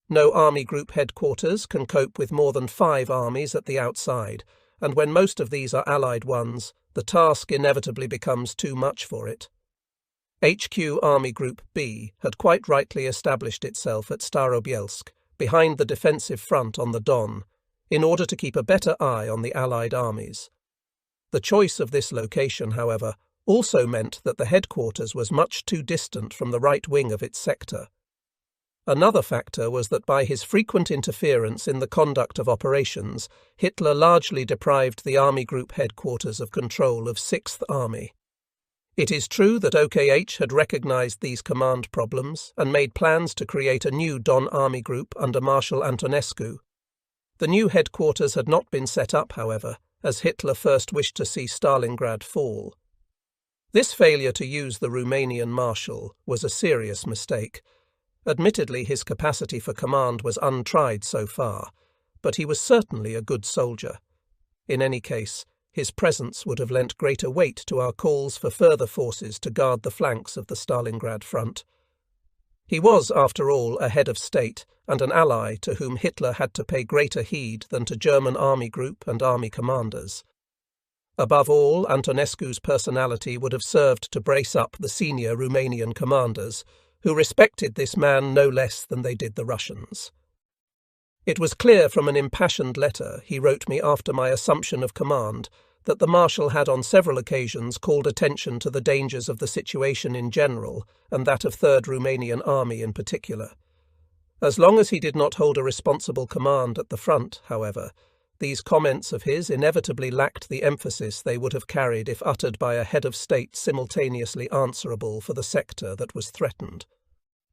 No army group headquarters can cope with more than 5 armies at the outside, and when most of these are Allied ones, the task inevitably becomes too much for it. HQ Army Group B had quite rightly established itself at Starobielsk, behind the defensive front on the Don, in order to keep a better eye on the Allied armies. The choice of this location, however, also meant that the headquarters was much too distant from the right wing of its sector. Another factor was that by his frequent interference in the conduct of operations, Hitler largely deprived the Army Group headquarters of control of 6th Army. It is true that OKH had recognized these command problems and made plans to create a new Don Army Group under Marshal Antonescu. The new headquarters had not been set up, however, as Hitler first wished to see Stalingrad fall. This failure to use the Romanian marshal was a serious mistake. Admittedly, his capacity for command was untried so far, but he was certainly a good soldier. In any case, his presence would have lent greater weight to our calls for further forces to guard the flanks of the Stalingrad front. He was, after all, a head of state and an ally to whom Hitler had to pay greater heed than to German army group and army commanders. Above all, Antonescu's personality would have served to brace up the senior Romanian commanders, who respected this man no less than they did the Russians. It was clear from an impassioned letter he wrote me after my assumption of command that the Marshal had on several occasions called attention to the dangers of the situation in general and that of 3rd Romanian Army in particular. As long as he did not hold a responsible command at the front, however, these comments of his inevitably lacked the emphasis they would have carried if uttered by a head of state simultaneously answerable for the sector that was threatened.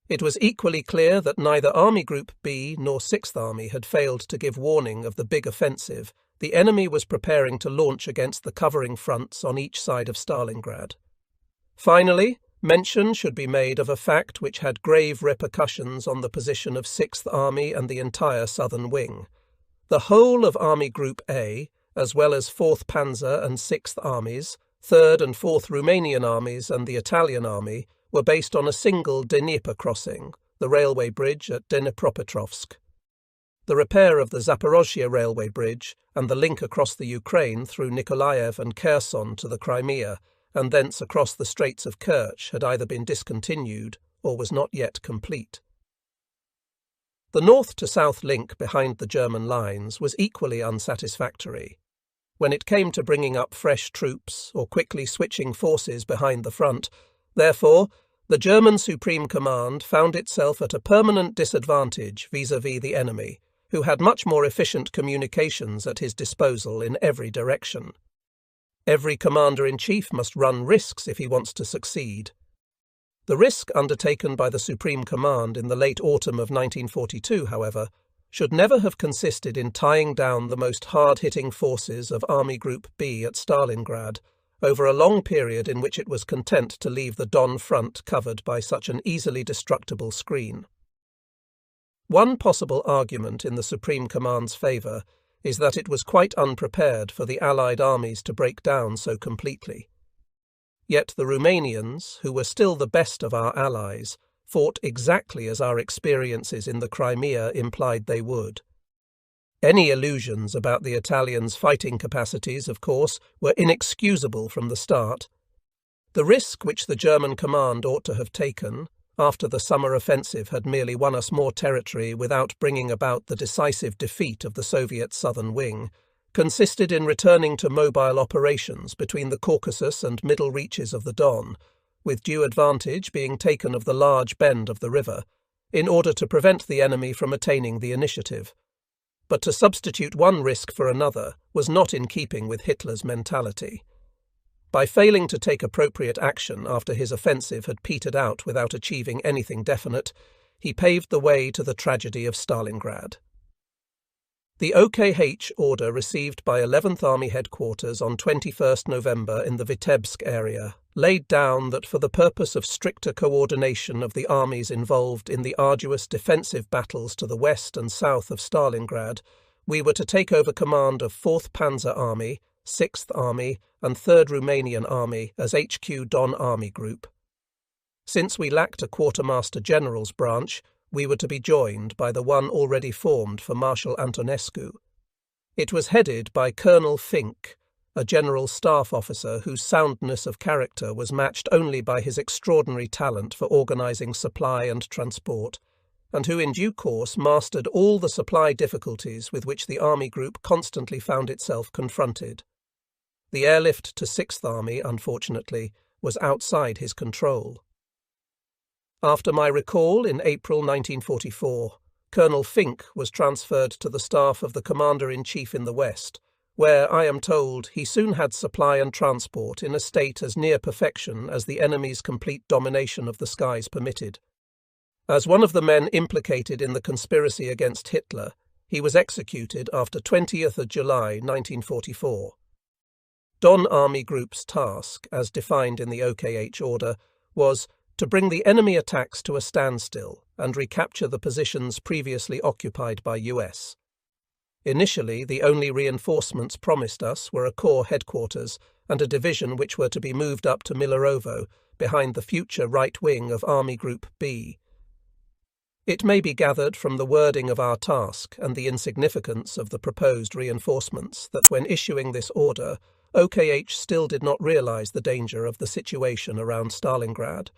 It was equally clear that neither Army Group B nor 6th Army had failed to give warning of the big offensive the enemy was preparing to launch against the covering fronts on each side of Stalingrad. Finally, mention should be made of a fact which had grave repercussions on the position of 6th Army and the entire southern wing. The whole of Army Group A, as well as 4th Panzer and 6th Armies, 3rd and 4th Romanian Armies and the Italian Army, were based on a single Dnieper crossing, the railway bridge at Dnipropetrovsk. The repair of the Zaporozhye railway bridge and the link across the Ukraine through Nikolaev and Kherson to the Crimea and thence across the Straits of Kerch had either been discontinued or was not yet complete. The north-to-south link behind the German lines was equally unsatisfactory. When it came to bringing up fresh troops or quickly switching forces behind the front, therefore, the German Supreme Command found itself at a permanent disadvantage vis-à-vis the enemy, who had much more efficient communications at his disposal in every direction. Every commander-in-chief must run risks if he wants to succeed. The risk undertaken by the Supreme Command in the late autumn of 1942, however, should never have consisted in tying down the most hard-hitting forces of Army Group B at Stalingrad over a long period in which it was content to leave the Don front covered by such an easily destructible screen. One possible argument in the Supreme Command's favour is that it was quite unprepared for the Allied armies to break down so completely. Yet the Romanians, who were still the best of our allies, fought exactly as our experiences in the Crimea implied they would. Any illusions about the Italians' fighting capacities, of course, were inexcusable from the start. The risk which the German command ought to have taken, after the summer offensive had merely won us more territory without bringing about the decisive defeat of the Soviet southern wing, consisted in returning to mobile operations between the Caucasus and middle reaches of the Don, with due advantage being taken of the large bend of the river, in order to prevent the enemy from attaining the initiative. But to substitute one risk for another was not in keeping with Hitler's mentality. By failing to take appropriate action after his offensive had petered out without achieving anything definite, he paved the way to the tragedy of Stalingrad. The OKH order received by 11th Army Headquarters on 21st November in the Vitebsk area laid down that for the purpose of stricter coordination of the armies involved in the arduous defensive battles to the west and south of Stalingrad, we were to take over command of 4th Panzer Army, 6th Army and 3rd Romanian Army as HQ Don Army Group. Since we lacked a Quartermaster General's branch, we were to be joined by the one already formed for Marshal Antonescu. It was headed by Colonel Fink, a General Staff officer whose soundness of character was matched only by his extraordinary talent for organising supply and transport, and who in due course mastered all the supply difficulties with which the Army Group constantly found itself confronted. The airlift to 6th Army, unfortunately, was outside his control. After my recall in April 1944, Colonel Fink was transferred to the staff of the Commander-in-Chief in the West, where, I am told, he soon had supply and transport in a state as near perfection as the enemy's complete domination of the skies permitted. As one of the men implicated in the conspiracy against Hitler, he was executed after 20th of July 1944. Don Army Group's task, as defined in the OKH order, was to bring the enemy attacks to a standstill and recapture the positions previously occupied by US. Initially, the only reinforcements promised us were a corps headquarters and a division which were to be moved up to Milerovo, behind the future right wing of Army Group B. It may be gathered from the wording of our task and the insignificance of the proposed reinforcements that when issuing this order, OKH still did not realise the danger of the situation around Stalingrad,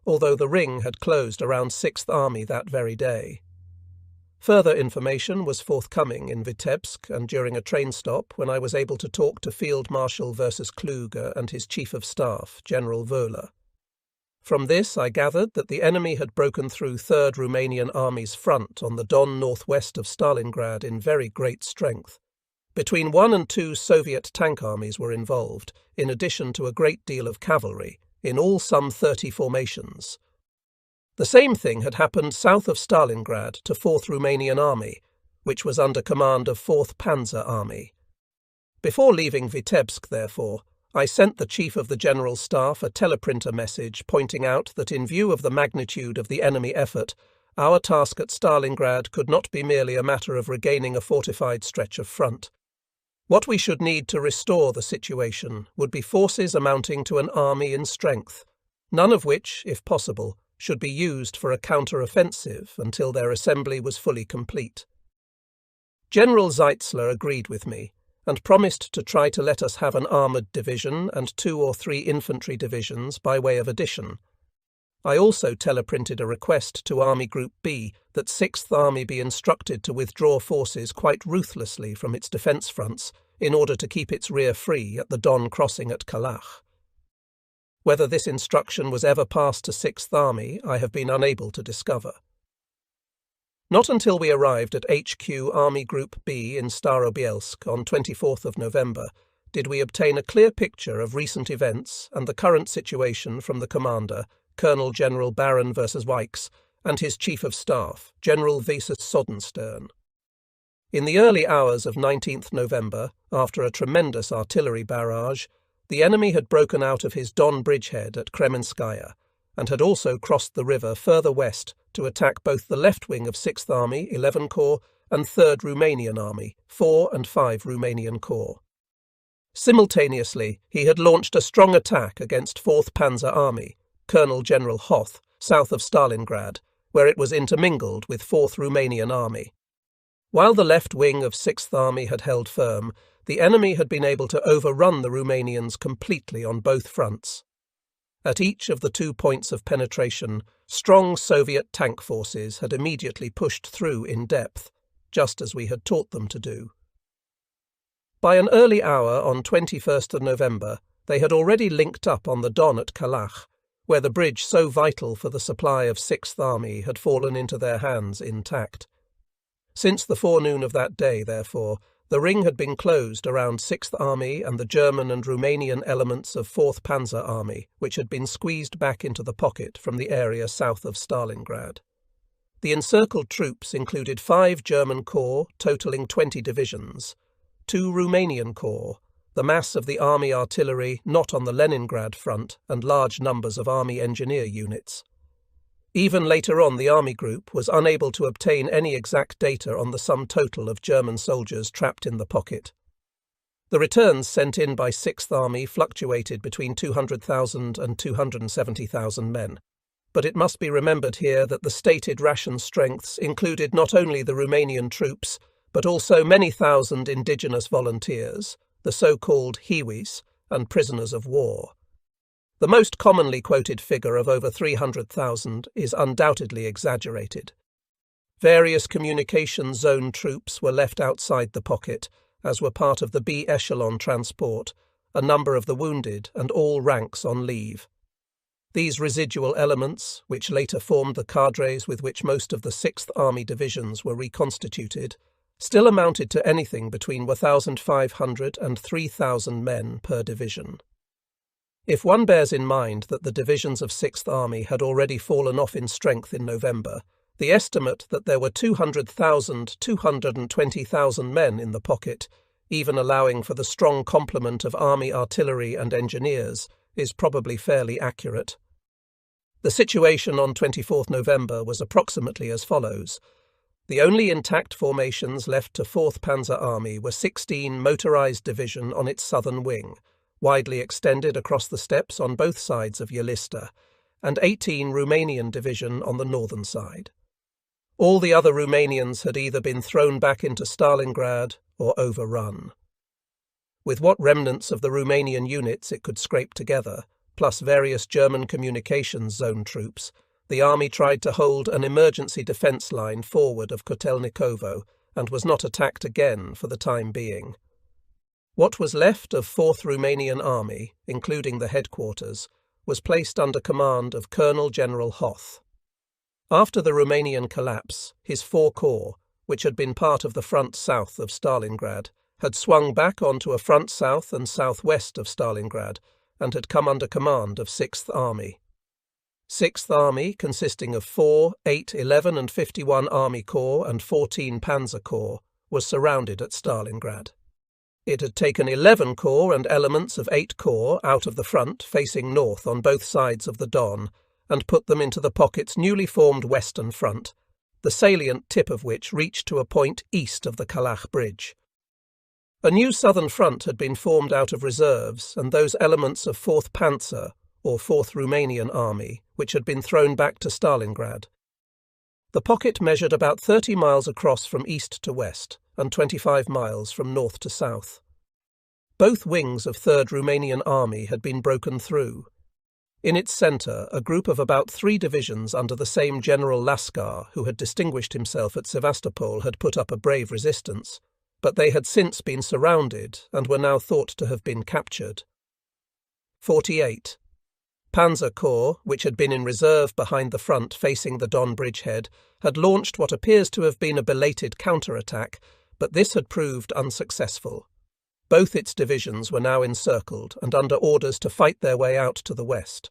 although the ring had closed around 6th Army that very day. Further information was forthcoming in Vitebsk and during a train stop when I was able to talk to Field Marshal versus Kluge and his Chief of Staff, General Wöhler. From this I gathered that the enemy had broken through 3rd Romanian Army's front on the Don northwest of Stalingrad in very great strength. Between 1 and 2 Soviet tank armies were involved, in addition to a great deal of cavalry, in all some 30 formations. The same thing had happened south of Stalingrad to 4th Romanian Army, which was under command of 4th Panzer Army. Before leaving Vitebsk, therefore, I sent the Chief of the General Staff a teleprinter message pointing out that in view of the magnitude of the enemy effort, our task at Stalingrad could not be merely a matter of regaining a fortified stretch of front. What we should need to restore the situation would be forces amounting to an army in strength, none of which, if possible, should be used for a counter-offensive until their assembly was fully complete. General Zeitzler agreed with me and promised to try to let us have an armoured division and 2 or 3 infantry divisions by way of addition. I also teleprinted a request to Army Group B that 6th Army be instructed to withdraw forces quite ruthlessly from its defence fronts in order to keep its rear free at the Don crossing at Kalach. Whether this instruction was ever passed to 6th Army, I have been unable to discover. Not until we arrived at HQ Army Group B in Starobielsk on 24th of November did we obtain a clear picture of recent events and the current situation from the commander, Colonel General Baron versus Wykes, and his Chief of Staff, General Vesus Sodenstern. In the early hours of 19th November, after a tremendous artillery barrage, the enemy had broken out of his Don bridgehead at Kremenskaya, and had also crossed the river further west to attack both the left wing of 6th Army, 11 Corps, and 3rd Romanian Army, 4 and 5 Romanian Corps. Simultaneously, he had launched a strong attack against 4th Panzer Army, Colonel General Hoth, south of Stalingrad, where it was intermingled with 4th Romanian Army. While the left wing of 6th Army had held firm, the enemy had been able to overrun the Romanians completely on both fronts. At each of the 2 points of penetration, strong Soviet tank forces had immediately pushed through in depth, just as we had taught them to do. By an early hour on 21st of November, they had already linked up on the Don at Kalach, where the bridge so vital for the supply of 6th Army had fallen into their hands intact. Since the forenoon of that day, therefore, the ring had been closed around 6th Army and the German and Romanian elements of 4th Panzer Army, which had been squeezed back into the pocket from the area south of Stalingrad. The encircled troops included 5 German corps, totalling 20 divisions, 2 Romanian corps, the mass of the army artillery not on the Leningrad front, and large numbers of army engineer units. Even later on, the Army Group was unable to obtain any exact data on the sum total of German soldiers trapped in the pocket. The returns sent in by 6th Army fluctuated between 200,000 and 270,000 men. But it must be remembered here that the stated ration strengths included not only the Romanian troops, but also many thousand indigenous volunteers, the so-called Hiwis, and prisoners of war. The most commonly quoted figure of over 300,000 is undoubtedly exaggerated. Various communication zone troops were left outside the pocket, as were part of the B echelon transport, a number of the wounded, and all ranks on leave. These residual elements, which later formed the cadres with which most of the 6th Army divisions were reconstituted, still amounted to anything between 1,500 and 3,000 men per division. If one bears in mind that the divisions of 6th Army had already fallen off in strength in November, the estimate that there were 220,000 men in the pocket, even allowing for the strong complement of army artillery and engineers, is probably fairly accurate. The situation on 24th November was approximately as follows. The only intact formations left to 4th Panzer Army were 16 motorized division on its southern wing, widely extended across the steppes on both sides of Yelista, and 18 Romanian division on the northern side. All the other Romanians had either been thrown back into Stalingrad or overrun. With what remnants of the Romanian units it could scrape together, plus various German communications zone troops, the army tried to hold an emergency defence line forward of Kotelnikovo and was not attacked again for the time being. What was left of 4th Romanian Army, including the headquarters, was placed under command of Colonel General Hoth. After the Romanian collapse, his 4 corps, which had been part of the front south of Stalingrad, had swung back onto a front south and southwest of Stalingrad and had come under command of 6th Army. 6th Army, consisting of 4, 8, 11 and 51 Army Corps and 14 Panzer Corps, was surrounded at Stalingrad. It had taken 11 corps and elements of 8 corps out of the front facing north on both sides of the Don and put them into the pocket's newly formed western front, the salient tip of which reached to a point east of the Kalach Bridge. A new southern front had been formed out of reserves and those elements of 4th Panzer, or 4th Romanian Army, which had been thrown back to Stalingrad. The pocket measured about 30 miles across from east to west, and 25 miles from north to south. Both wings of 3rd Romanian Army had been broken through. In its centre, a group of about 3 divisions under the same General Lascar, who had distinguished himself at Sevastopol, had put up a brave resistance, but they had since been surrounded and were now thought to have been captured. 48. Panzer Corps, which had been in reserve behind the front facing the Don bridgehead, had launched what appears to have been a belated counterattack, but this had proved unsuccessful. Both its divisions were now encircled and under orders to fight their way out to the west.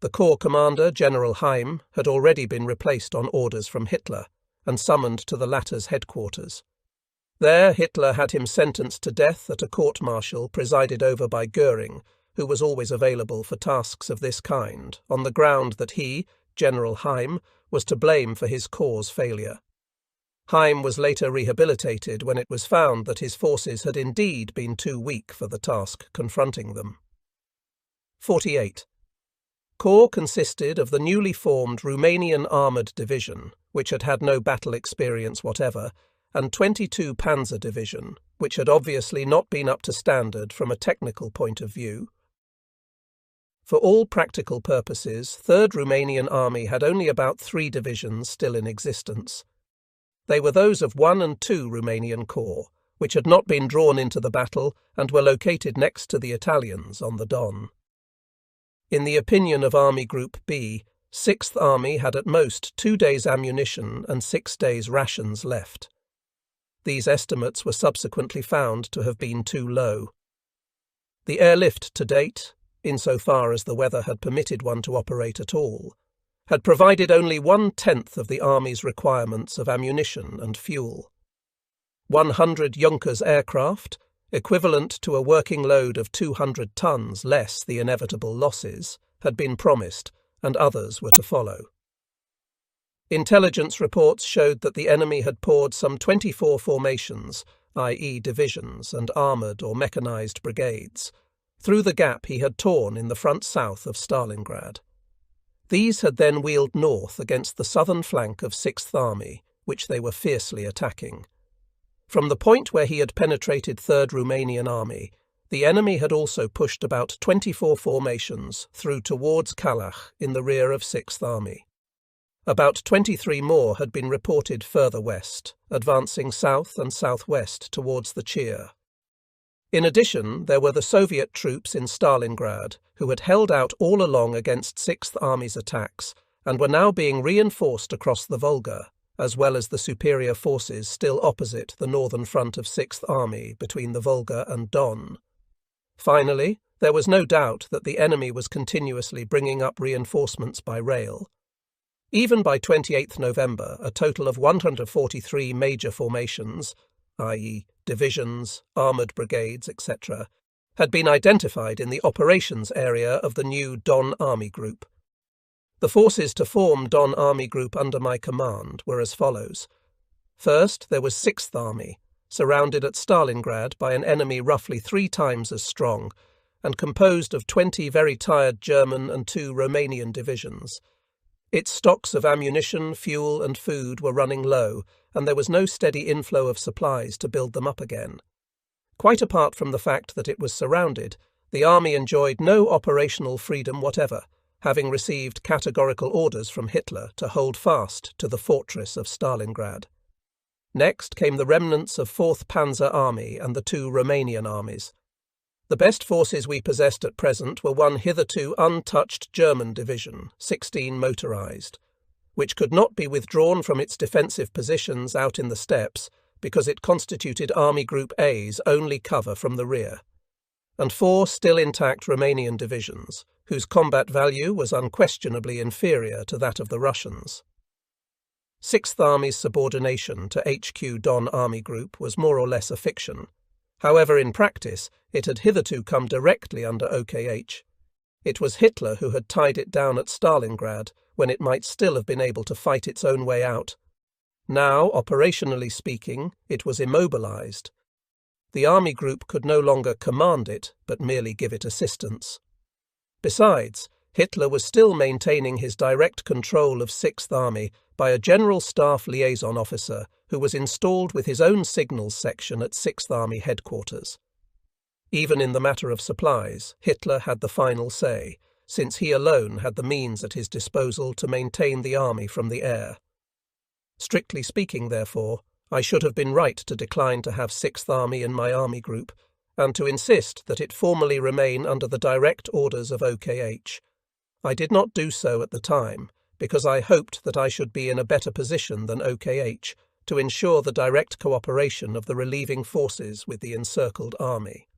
The Corps commander, General Heim, had already been replaced on orders from Hitler and summoned to the latter's headquarters. There Hitler had him sentenced to death at a court-martial presided over by Göring, who was always available for tasks of this kind, on the ground that he, General Heim, was to blame for his corps' failure. Heim was later rehabilitated when it was found that his forces had indeed been too weak for the task confronting them. 48. Corps consisted of the newly formed Romanian Armoured Division, which had had no battle experience whatever, and 22 Panzer Division, which had obviously not been up to standard from a technical point of view. For all practical purposes, 3rd Romanian Army had only about 3 divisions still in existence. They were those of 1 and 2 Romanian Corps, which had not been drawn into the battle and were located next to the Italians on the Don. In the opinion of Army Group B, 6th Army had at most 2 days' ammunition and 6 days' rations left. These estimates were subsequently found to have been too low. The airlift to date, insofar as the weather had permitted one to operate at all, had provided only 1/10 of the Army's requirements of ammunition and fuel. 100 Junkers aircraft, equivalent to a working load of 200 tons less the inevitable losses, had been promised, and others were to follow. Intelligence reports showed that the enemy had poured some 24 formations, i.e. divisions and armoured or mechanised brigades, through the gap he had torn in the front south of Stalingrad. These had then wheeled north against the southern flank of 6th Army, which they were fiercely attacking. From the point where he had penetrated 3rd Romanian Army, the enemy had also pushed about 24 formations through towards Kalach in the rear of 6th Army. About 23 more had been reported further west, advancing south and southwest towards the Chir. In addition, there were the Soviet troops in Stalingrad, who had held out all along against 6th Army's attacks and were now being reinforced across the Volga, as well as the superior forces still opposite the northern front of 6th Army between the Volga and Don. Finally, there was no doubt that the enemy was continuously bringing up reinforcements by rail. Even by 28th November, a total of 143 major formations, i.e. divisions, armoured brigades, etc., had been identified in the operations area of the new Don Army Group. The forces to form Don Army Group under my command were as follows. First, there was 6th Army, surrounded at Stalingrad by an enemy roughly 3 times as strong, and composed of 20 very tired German and 2 Romanian divisions. Its stocks of ammunition, fuel and food were running low, and there was no steady inflow of supplies to build them up again. Quite apart from the fact that it was surrounded, the army enjoyed no operational freedom whatever, having received categorical orders from Hitler to hold fast to the fortress of Stalingrad. Next came the remnants of 4th Panzer Army and the 2 Romanian armies. The best forces we possessed at present were one hitherto untouched German division, 16 motorised, which could not be withdrawn from its defensive positions out in the steppes because it constituted Army Group A's only cover from the rear, and 4 still intact Romanian divisions, whose combat value was unquestionably inferior to that of the Russians. 6th Army's subordination to HQ Don Army Group was more or less a fiction. However, in practice, it had hitherto come directly under OKH. It was Hitler who had tied it down at Stalingrad, when it might still have been able to fight its own way out. Now, operationally speaking, it was immobilized. The army group could no longer command it, but merely give it assistance. Besides, Hitler was still maintaining his direct control of Sixth Army by a General Staff Liaison Officer who was installed with his own signals section at Sixth Army headquarters. Even in the matter of supplies, Hitler had the final say, since he alone had the means at his disposal to maintain the army from the air. Strictly speaking, therefore, I should have been right to decline to have Sixth Army in my army group, and to insist that it formally remain under the direct orders of OKH. I did not do so at the time, because I hoped that I should be in a better position than OKH to ensure the direct cooperation of the relieving forces with the encircled army.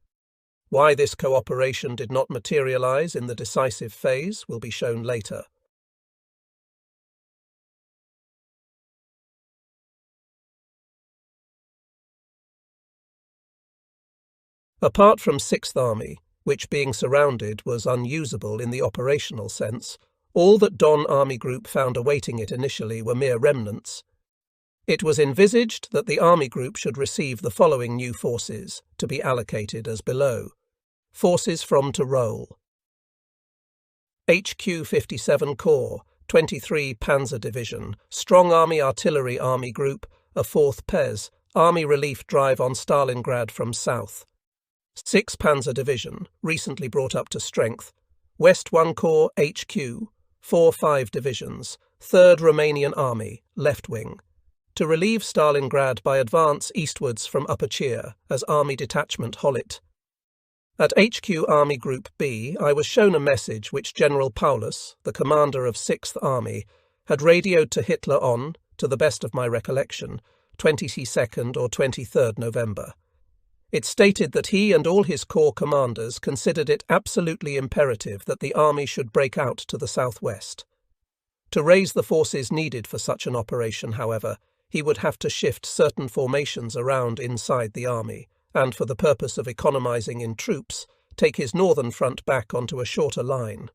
Why this cooperation did not materialize in the decisive phase will be shown later. Apart from Sixth Army, which being surrounded was unusable in the operational sense, all that Don Army Group found awaiting it initially were mere remnants. It was envisaged that the Army Group should receive the following new forces, to be allocated as below. Forces from Tyrol. HQ 57 Corps, 23 Panzer Division, Strong Army Artillery Army Group, a 4th PES, Army Relief Drive on Stalingrad from south. 6 Panzer Division, recently brought up to strength, West 1 Corps HQ, 4-5 divisions, 3rd Romanian Army, left wing, to relieve Stalingrad by advance eastwards from Upper Cheer as Army Detachment Hollit. At HQ Army Group B, I was shown a message which General Paulus, the commander of 6th Army, had radioed to Hitler on, to the best of my recollection, 22nd or 23rd November. It stated that he and all his corps commanders considered it absolutely imperative that the army should break out to the southwest. To raise the forces needed for such an operation, however, he would have to shift certain formations around inside the army, and for the purpose of economizing in troops, take his northern front back onto a shorter line.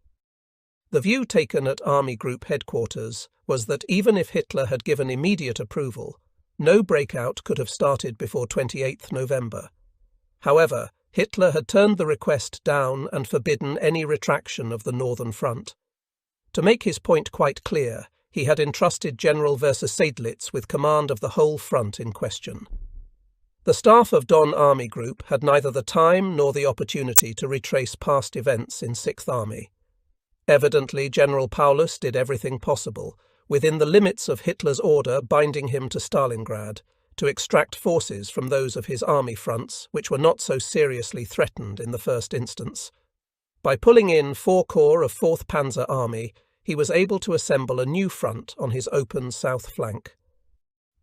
The view taken at Army Group headquarters was that even if Hitler had given immediate approval, no breakout could have started before 28th November. However, Hitler had turned the request down and forbidden any retraction of the northern front. To make his point quite clear, he had entrusted General Versailles with command of the whole front in question. The staff of Don Army Group had neither the time nor the opportunity to retrace past events in 6th Army. Evidently, General Paulus did everything possible, within the limits of Hitler's order binding him to Stalingrad, to extract forces from those of his army fronts which were not so seriously threatened in the first instance. By pulling in 4 corps of 4th Panzer Army, he was able to assemble a new front on his open south flank.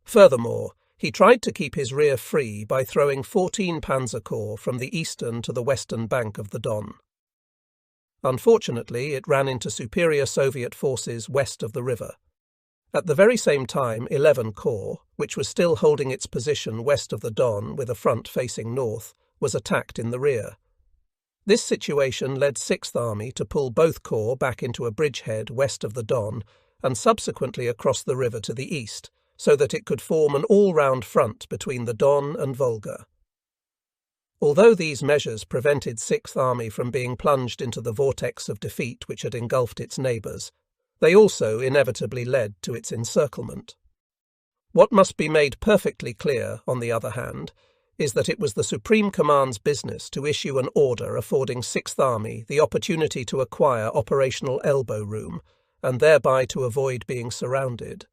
Furthermore, he tried to keep his rear free by throwing 14 Panzer Corps from the eastern to the western bank of the Don. Unfortunately, it ran into superior Soviet forces west of the river. At the very same time, 11 Corps, which was still holding its position west of the Don with a front facing north, was attacked in the rear. This situation led 6th Army to pull both corps back into a bridgehead west of the Don and subsequently across the river to the east, so that it could form an all-round front between the Don and Volga. Although these measures prevented 6th Army from being plunged into the vortex of defeat which had engulfed its neighbours, they also inevitably led to its encirclement. What must be made perfectly clear, on the other hand, is that it was the Supreme Command's business to issue an order affording 6th Army the opportunity to acquire operational elbow room, and thereby to avoid being surrounded.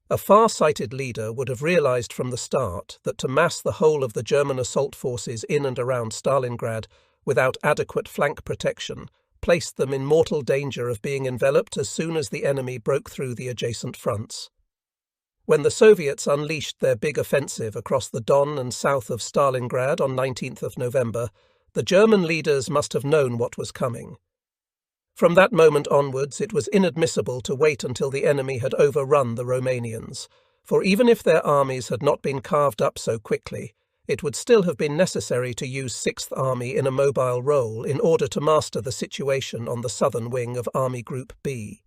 A far-sighted leader would have realized from the start that to mass the whole of the German assault forces in and around Stalingrad without adequate flank protection placed them in mortal danger of being enveloped as soon as the enemy broke through the adjacent fronts. When the Soviets unleashed their big offensive across the Don and south of Stalingrad on 19th of November, the German leaders must have known what was coming. From that moment onwards, it was inadmissible to wait until the enemy had overrun the Romanians, for even if their armies had not been carved up so quickly, it would still have been necessary to use 6th Army in a mobile role in order to master the situation on the southern wing of Army Group B.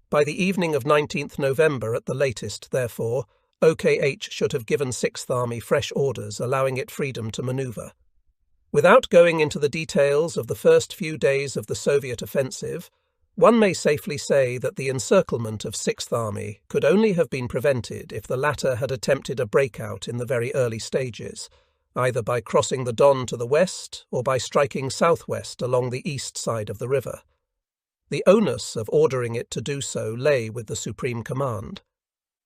By the evening of 19th November at the latest, therefore, OKH should have given 6th Army fresh orders allowing it freedom to manoeuvre. Without going into the details of the first few days of the Soviet offensive, one may safely say that the encirclement of Sixth Army could only have been prevented if the latter had attempted a breakout in the very early stages, either by crossing the Don to the west or by striking southwest along the east side of the river. The onus of ordering it to do so lay with the Supreme Command.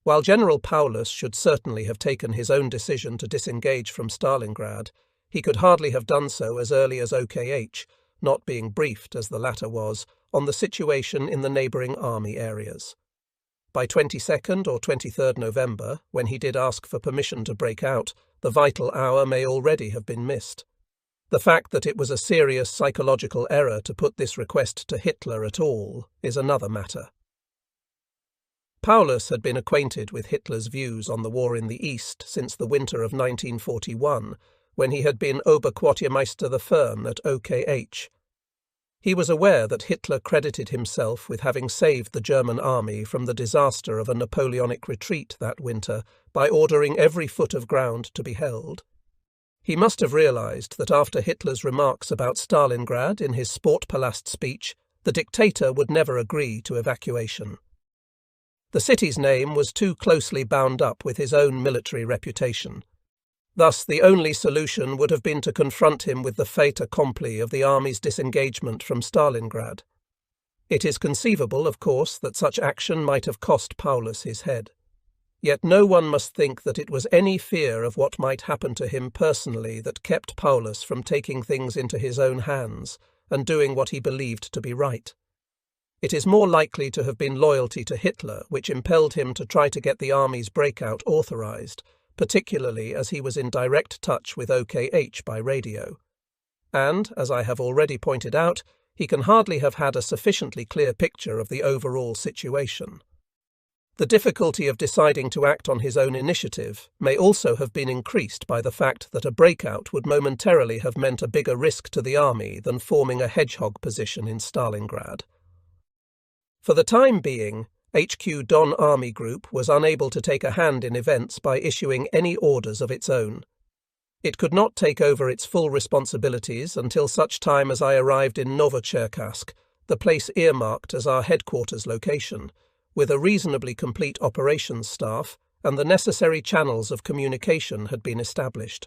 While General Paulus should certainly have taken his own decision to disengage from Stalingrad, he could hardly have done so as early as OKH, not being briefed, as the latter was, on the situation in the neighbouring army areas. By 22nd or 23rd November, when he did ask for permission to break out, the vital hour may already have been missed. The fact that it was a serious psychological error to put this request to Hitler at all is another matter. Paulus had been acquainted with Hitler's views on the war in the East since the winter of 1941, when he had been Oberquartiermeister the Firm at OKH. He was aware that Hitler credited himself with having saved the German army from the disaster of a Napoleonic retreat that winter by ordering every foot of ground to be held. He must have realized that after Hitler's remarks about Stalingrad in his Sportpalast speech, the dictator would never agree to evacuation. The city's name was too closely bound up with his own military reputation. Thus, the only solution would have been to confront him with the fait accompli of the army's disengagement from Stalingrad. It is conceivable, of course, that such action might have cost Paulus his head. Yet no one must think that it was any fear of what might happen to him personally that kept Paulus from taking things into his own hands and doing what he believed to be right. It is more likely to have been loyalty to Hitler which impelled him to try to get the army's breakout authorized, particularly as he was in direct touch with OKH by radio. And, as I have already pointed out, he can hardly have had a sufficiently clear picture of the overall situation. The difficulty of deciding to act on his own initiative may also have been increased by the fact that a breakout would momentarily have meant a bigger risk to the army than forming a hedgehog position in Stalingrad. For the time being, HQ Don Army Group was unable to take a hand in events by issuing any orders of its own. It could not take over its full responsibilities until such time as I arrived in Novocherkassk, the place earmarked as our headquarters location, with a reasonably complete operations staff and the necessary channels of communication had been established.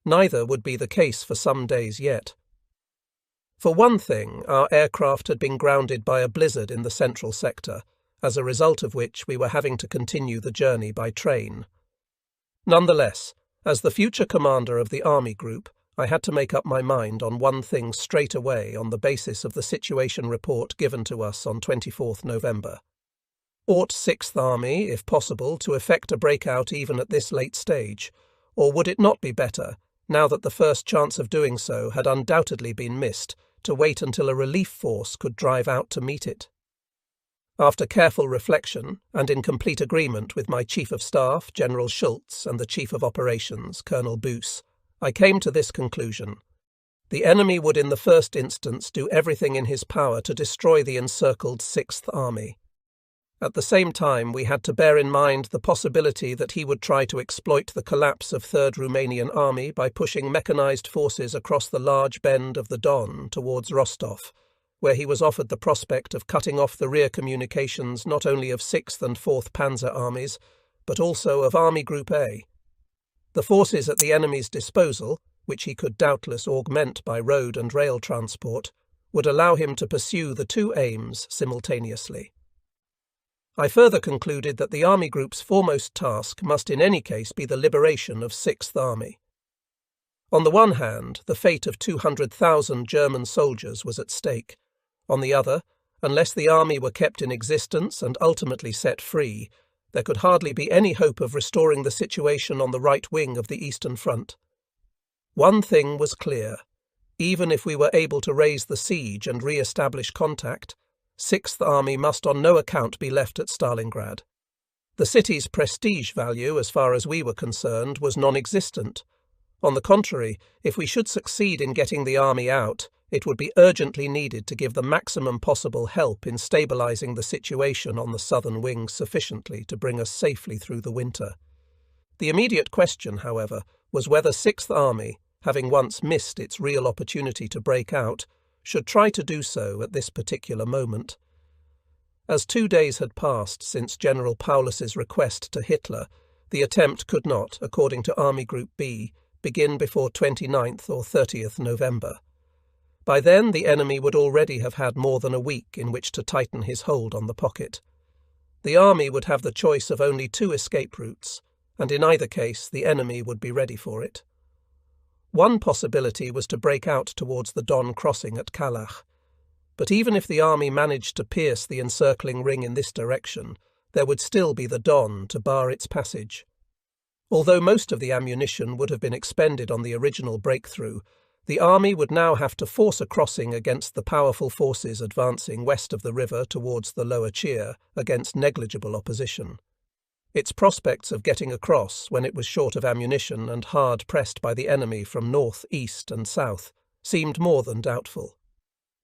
Neither would be the case for some days yet. For one thing, our aircraft had been grounded by a blizzard in the central sector, as a result of which we were having to continue the journey by train. Nonetheless, as the future commander of the army group, I had to make up my mind on one thing straight away on the basis of the situation report given to us on 24th November. Ought Sixth Army, if possible, to effect a breakout even at this late stage, or would it not be better, now that the first chance of doing so had undoubtedly been missed, to wait until a relief force could drive out to meet it? After careful reflection, and in complete agreement with my Chief of Staff, General Schultz, and the Chief of Operations, Colonel Boos, I came to this conclusion. The enemy would in the first instance do everything in his power to destroy the encircled Sixth Army. At the same time, we had to bear in mind the possibility that he would try to exploit the collapse of Third Romanian Army by pushing mechanized forces across the large bend of the Don towards Rostov, where he was offered the prospect of cutting off the rear communications not only of 6th and 4th Panzer armies, but also of Army Group A. The forces at the enemy's disposal, which he could doubtless augment by road and rail transport, would allow him to pursue the two aims simultaneously. I further concluded that the Army Group's foremost task must in any case be the liberation of Sixth Army. On the one hand, the fate of 200,000 German soldiers was at stake. On the other, unless the army were kept in existence and ultimately set free, there could hardly be any hope of restoring the situation on the right wing of the Eastern Front. One thing was clear. Even if we were able to raise the siege and re-establish contact, Sixth Army must on no account be left at Stalingrad. The city's prestige value, as far as we were concerned, was non-existent. On the contrary, if we should succeed in getting the army out, it would be urgently needed to give the maximum possible help in stabilizing the situation on the southern wing sufficiently to bring us safely through the winter. The immediate question, however, was whether Sixth Army, having once missed its real opportunity to break out, should try to do so at this particular moment. As 2 days had passed since General Paulus's request to Hitler, the attempt could not, according to Army Group B, begin before 29th or 30th November. By then the enemy would already have had more than a week in which to tighten his hold on the pocket. The army would have the choice of only 2 escape routes, and in either case the enemy would be ready for it. One possibility was to break out towards the Don crossing at Kallach. But even if the army managed to pierce the encircling ring in this direction, there would still be the Don to bar its passage. Although most of the ammunition would have been expended on the original breakthrough, the army would now have to force a crossing against the powerful forces advancing west of the river towards the Lower Chier against negligible opposition. Its prospects of getting across when it was short of ammunition and hard pressed by the enemy from north, east and south seemed more than doubtful.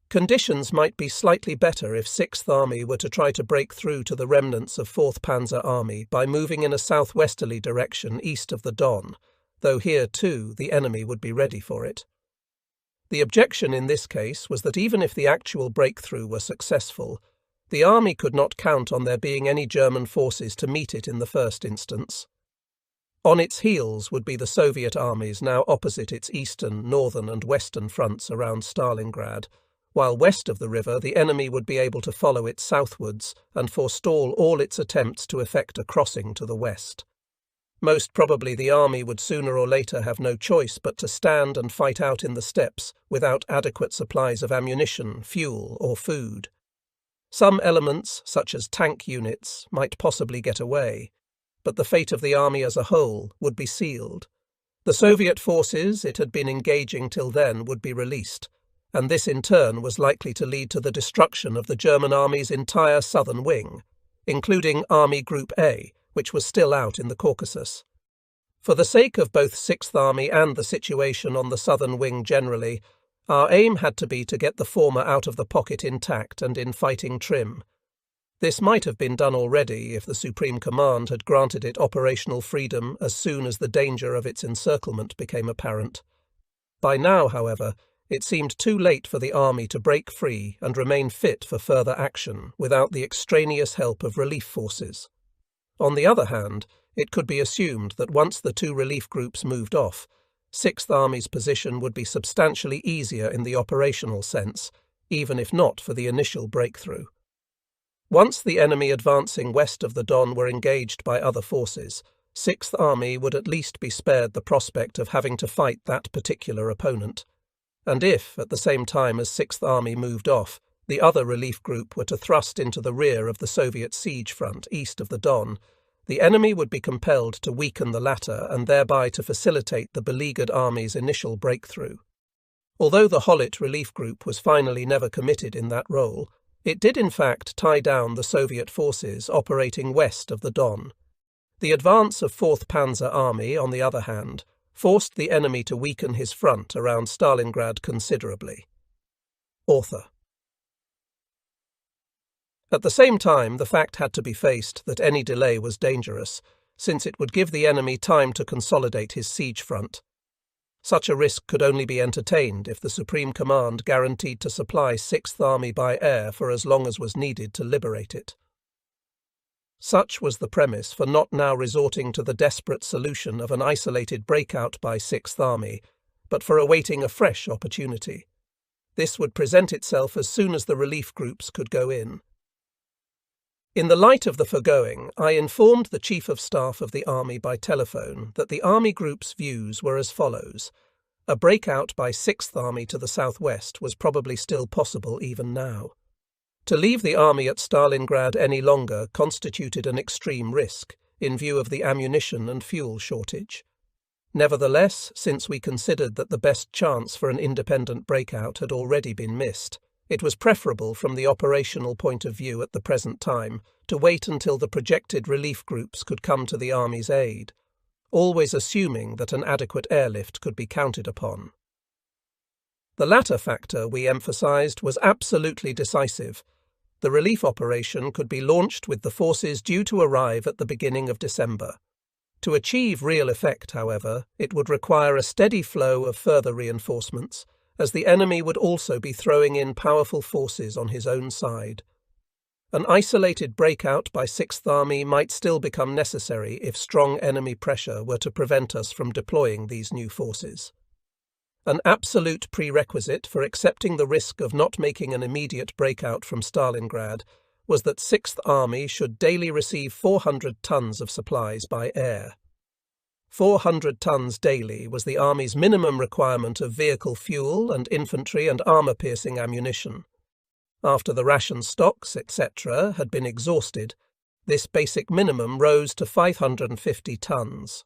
Conditions might be slightly better if 6th Army were to try to break through to the remnants of 4th Panzer Army by moving in a southwesterly direction east of the Don, though here too the enemy would be ready for it. The objection in this case was that even if the actual breakthrough were successful, the army could not count on there being any German forces to meet it in the first instance. On its heels would be the Soviet armies now opposite its eastern, northern and western fronts around Stalingrad, while west of the river the enemy would be able to follow it southwards and forestall all its attempts to effect a crossing to the west. Most probably the army would sooner or later have no choice but to stand and fight out in the steppes without adequate supplies of ammunition, fuel or food. Some elements, such as tank units, might possibly get away, but the fate of the army as a whole would be sealed. The Soviet forces it had been engaging till then would be released, and this in turn was likely to lead to the destruction of the German army's entire southern wing, including Army Group A, which was still out in the Caucasus. For the sake of both 6th Army and the situation on the southern wing generally, our aim had to be to get the former out of the pocket intact and in fighting trim. This might have been done already if the Supreme Command had granted it operational freedom as soon as the danger of its encirclement became apparent. By now, however, it seemed too late for the army to break free and remain fit for further action without the extraneous help of relief forces. On the other hand, it could be assumed that once the 2 relief groups moved off, 6th Army's position would be substantially easier in the operational sense, even if not for the initial breakthrough. Once the enemy advancing west of the Don were engaged by other forces, 6th Army would at least be spared the prospect of having to fight that particular opponent. And if, at the same time as 6th Army moved off, the other relief group were to thrust into the rear of the Soviet siege front east of the Don, the enemy would be compelled to weaken the latter and thereby to facilitate the beleaguered army's initial breakthrough. Although the Hollet relief group was finally never committed in that role, it did in fact tie down the Soviet forces operating west of the Don. The advance of 4th Panzer Army, on the other hand, forced the enemy to weaken his front around Stalingrad considerably. Author. At the same time, the fact had to be faced that any delay was dangerous, since it would give the enemy time to consolidate his siege front. Such a risk could only be entertained if the Supreme Command guaranteed to supply 6th Army by air for as long as was needed to liberate it. Such was the premise for not now resorting to the desperate solution of an isolated breakout by 6th Army, but for awaiting a fresh opportunity. This would present itself as soon as the relief groups could go in. In the light of the foregoing, I informed the Chief of Staff of the Army by telephone that the Army Group's views were as follows. A breakout by 6th Army to the southwest was probably still possible even now. To leave the army at Stalingrad any longer constituted an extreme risk, in view of the ammunition and fuel shortage. Nevertheless, since we considered that the best chance for an independent breakout had already been missed, it was preferable from the operational point of view at the present time to wait until the projected relief groups could come to the army's aid, always assuming that an adequate airlift could be counted upon. The latter factor, we emphasized, was absolutely decisive. The relief operation could be launched with the forces due to arrive at the beginning of December. To achieve real effect, however, it would require a steady flow of further reinforcements, as the enemy would also be throwing in powerful forces on his own side. An isolated breakout by Sixth Army might still become necessary if strong enemy pressure were to prevent us from deploying these new forces. An absolute prerequisite for accepting the risk of not making an immediate breakout from Stalingrad was that Sixth Army should daily receive 400 tons of supplies by air. 400 tons daily was the Army's minimum requirement of vehicle fuel and infantry and armour-piercing ammunition. After the ration stocks, etc., had been exhausted, this basic minimum rose to 550 tons.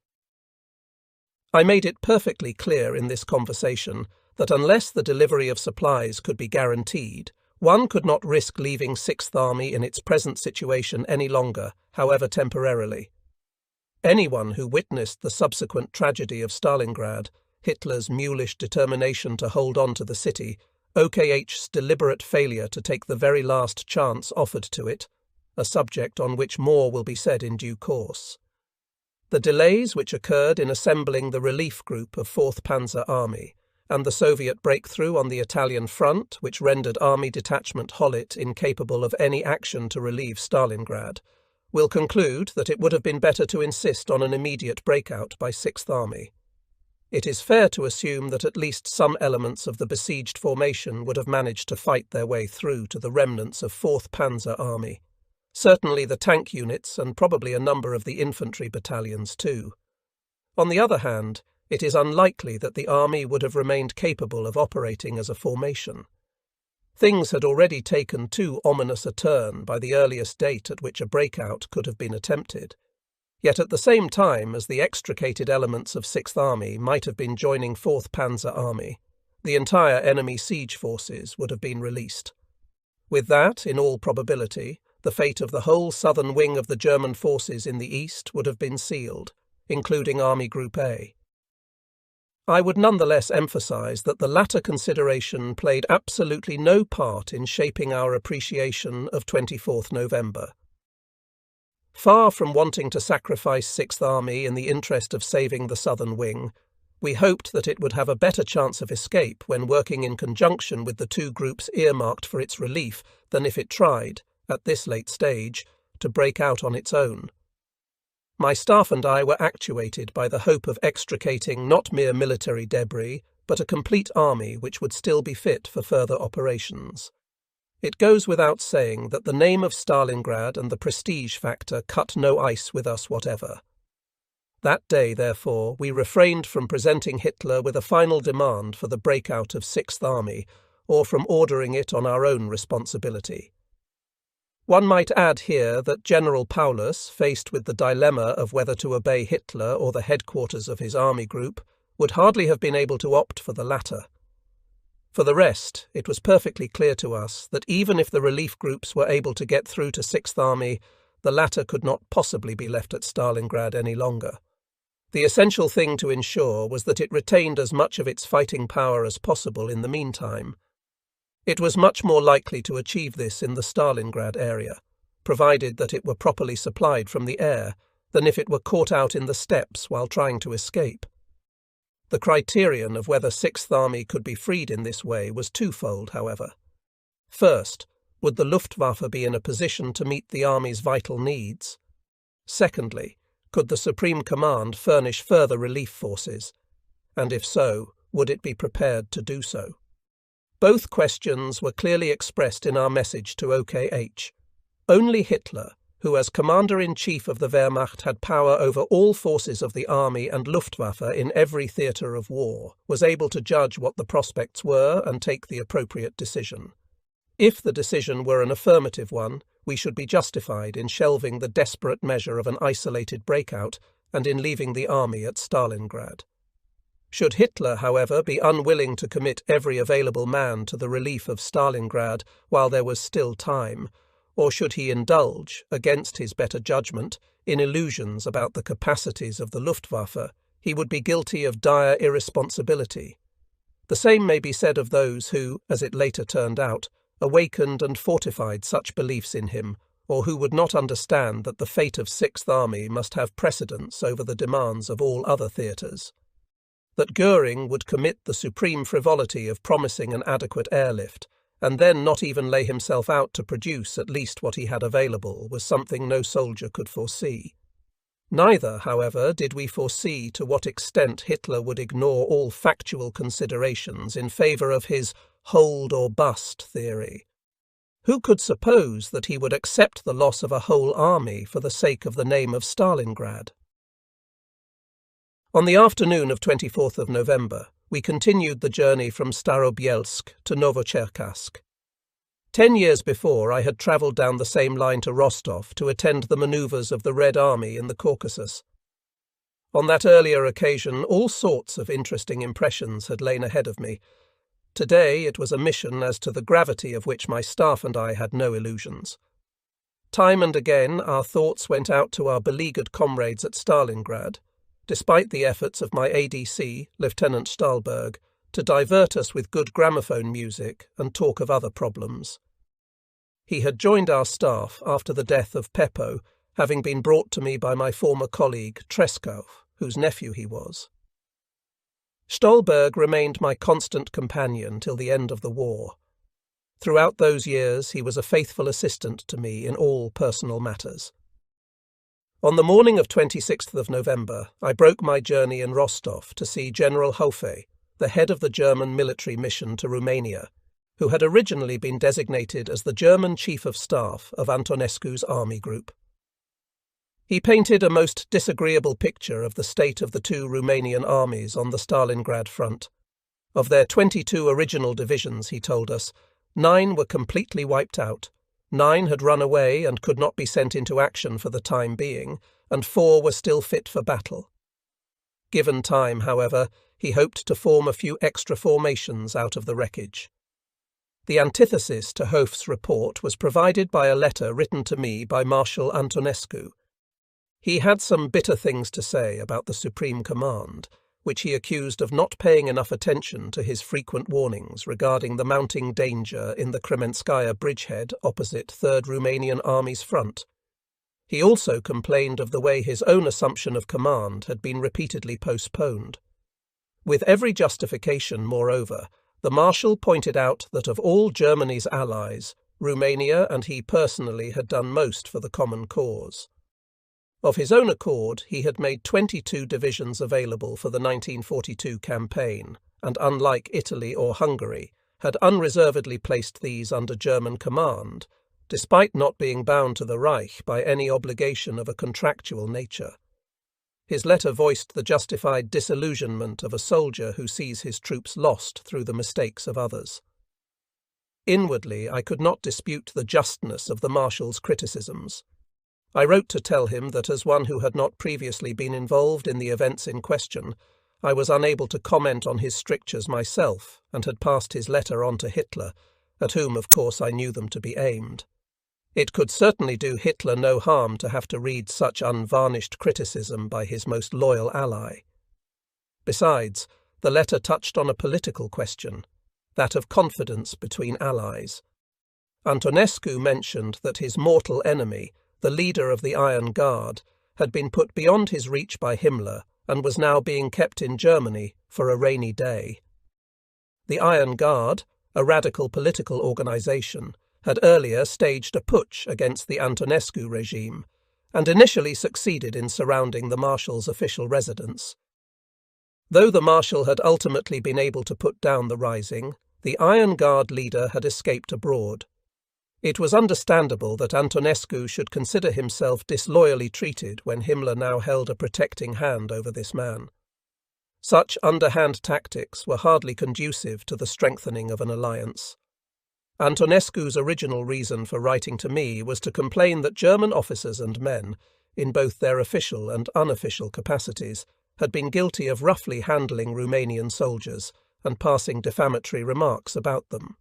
I made it perfectly clear in this conversation that unless the delivery of supplies could be guaranteed, one could not risk leaving Sixth Army in its present situation any longer, however temporarily. Anyone who witnessed the subsequent tragedy of Stalingrad, Hitler's mulish determination to hold on to the city, OKH's deliberate failure to take the very last chance offered to it, a subject on which more will be said in due course. The delays which occurred in assembling the relief group of 4th Panzer Army, and the Soviet breakthrough on the Italian front, which rendered Army Detachment Hollit incapable of any action to relieve Stalingrad, will conclude that it would have been better to insist on an immediate breakout by Sixth Army. It is fair to assume that at least some elements of the besieged formation would have managed to fight their way through to the remnants of 4th Panzer Army. Certainly the tank units and probably a number of the infantry battalions too. On the other hand, it is unlikely that the army would have remained capable of operating as a formation. Things had already taken too ominous a turn by the earliest date at which a breakout could have been attempted. Yet at the same time as the extricated elements of Sixth Army might have been joining 4th Panzer Army, the entire enemy siege forces would have been released. With that, in all probability, the fate of the whole southern wing of the German forces in the east would have been sealed, including Army Group A. I would nonetheless emphasize that the latter consideration played absolutely no part in shaping our appreciation of 24th November. Far from wanting to sacrifice Sixth Army in the interest of saving the southern wing, we hoped that it would have a better chance of escape when working in conjunction with the two groups earmarked for its relief than if it tried, at this late stage, to break out on its own. My staff and I were actuated by the hope of extricating not mere military debris, but a complete army which would still be fit for further operations. It goes without saying that the name of Stalingrad and the prestige factor cut no ice with us whatever. That day, therefore, we refrained from presenting Hitler with a final demand for the breakout of Sixth Army, or from ordering it on our own responsibility. One might add here that General Paulus, faced with the dilemma of whether to obey Hitler or the headquarters of his army group, would hardly have been able to opt for the latter. For the rest, it was perfectly clear to us that even if the relief groups were able to get through to Sixth Army, the latter could not possibly be left at Stalingrad any longer. The essential thing to ensure was that it retained as much of its fighting power as possible in the meantime. It was much more likely to achieve this in the Stalingrad area, provided that it were properly supplied from the air, than if it were caught out in the steppes while trying to escape. The criterion of whether Sixth Army could be freed in this way was twofold, however. First, would the Luftwaffe be in a position to meet the army's vital needs? Secondly, could the Supreme Command furnish further relief forces? And if so, would it be prepared to do so? Both questions were clearly expressed in our message to OKH. Only Hitler, who as Commander-in-Chief of the Wehrmacht had power over all forces of the army and Luftwaffe in every theatre of war, was able to judge what the prospects were and take the appropriate decision. If the decision were an affirmative one, we should be justified in shelving the desperate measure of an isolated breakout and in leaving the army at Stalingrad. Should Hitler, however, be unwilling to commit every available man to the relief of Stalingrad while there was still time, or should he indulge, against his better judgment, in illusions about the capacities of the Luftwaffe, he would be guilty of dire irresponsibility. The same may be said of those who, as it later turned out, awakened and fortified such beliefs in him, or who would not understand that the fate of Sixth Army must have precedence over the demands of all other theatres. That Göring would commit the supreme frivolity of promising an adequate airlift, and then not even lay himself out to produce at least what he had available, was something no soldier could foresee. Neither, however, did we foresee to what extent Hitler would ignore all factual considerations in favour of his hold or bust theory. Who could suppose that he would accept the loss of a whole army for the sake of the name of Stalingrad? On the afternoon of 24th of November, we continued the journey from Starobielsk to Novocherkassk. 10 years before, I had travelled down the same line to Rostov to attend the manoeuvres of the Red Army in the Caucasus. On that earlier occasion, all sorts of interesting impressions had lain ahead of me. Today it was a mission as to the gravity of which my staff and I had no illusions. Time and again our thoughts went out to our beleaguered comrades at Stalingrad, despite the efforts of my ADC, Lieutenant Stahlberg, to divert us with good gramophone music and talk of other problems. He had joined our staff after the death of Peppo, having been brought to me by my former colleague Treskov, whose nephew he was. Stahlberg remained my constant companion till the end of the war. Throughout those years he was a faithful assistant to me in all personal matters. On the morning of 26th of November, I broke my journey in Rostov to see General Hofe, the head of the German military mission to Romania, who had originally been designated as the German Chief of Staff of Antonescu's army group. He painted a most disagreeable picture of the state of the two Romanian armies on the Stalingrad front. Of their 22 original divisions, he told us, 9 were completely wiped out, 9 had run away and could not be sent into action for the time being, and 4 were still fit for battle. Given time, however, he hoped to form a few extra formations out of the wreckage. The antithesis to Hofe's report was provided by a letter written to me by Marshal Antonescu. He had some bitter things to say about the Supreme Command, which he accused of not paying enough attention to his frequent warnings regarding the mounting danger in the Kremenskaya bridgehead opposite 3rd Romanian Army's front. He also complained of the way his own assumption of command had been repeatedly postponed. With every justification, moreover, the Marshal pointed out that of all Germany's allies, Romania and he personally had done most for the common cause. Of his own accord, he had made 22 divisions available for the 1942 campaign, and unlike Italy or Hungary, had unreservedly placed these under German command, despite not being bound to the Reich by any obligation of a contractual nature. His letter voiced the justified disillusionment of a soldier who sees his troops lost through the mistakes of others. Inwardly, I could not dispute the justness of the Marshal's criticisms. I wrote to tell him that as one who had not previously been involved in the events in question, I was unable to comment on his strictures myself and had passed his letter on to Hitler, at whom of course I knew them to be aimed. It could certainly do Hitler no harm to have to read such unvarnished criticism by his most loyal ally. Besides, the letter touched on a political question, that of confidence between allies. Antonescu mentioned that his mortal enemy, the leader of the Iron Guard, had been put beyond his reach by Himmler and was now being kept in Germany for a rainy day. The Iron Guard, a radical political organization, had earlier staged a putsch against the Antonescu regime, and initially succeeded in surrounding the Marshal's official residence. Though the Marshal had ultimately been able to put down the rising, the Iron Guard leader had escaped abroad. It was understandable that Antonescu should consider himself disloyally treated when Himmler now held a protecting hand over this man. Such underhand tactics were hardly conducive to the strengthening of an alliance. Antonescu's original reason for writing to me was to complain that German officers and men, in both their official and unofficial capacities, had been guilty of roughly handling Romanian soldiers and passing defamatory remarks about them.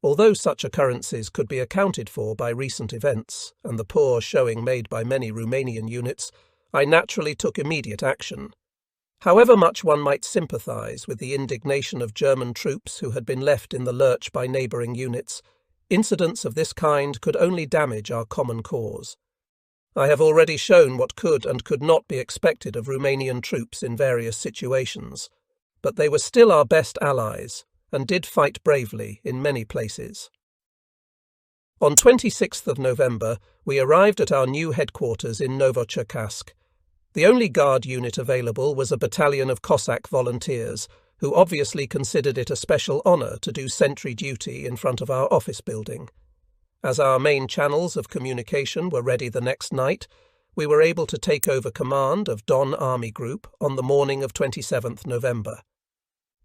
Although such occurrences could be accounted for by recent events and the poor showing made by many Romanian units, I naturally took immediate action. However much one might sympathise with the indignation of German troops who had been left in the lurch by neighbouring units, incidents of this kind could only damage our common cause. I have already shown what could and could not be expected of Romanian troops in various situations, but they were still our best allies and did fight bravely in many places. On 26th of November, we arrived at our new headquarters in Novocherkassk. The only guard unit available was a battalion of Cossack volunteers, who obviously considered it a special honour to do sentry duty in front of our office building. As our main channels of communication were ready the next night, we were able to take over command of Don Army Group on the morning of 27th November.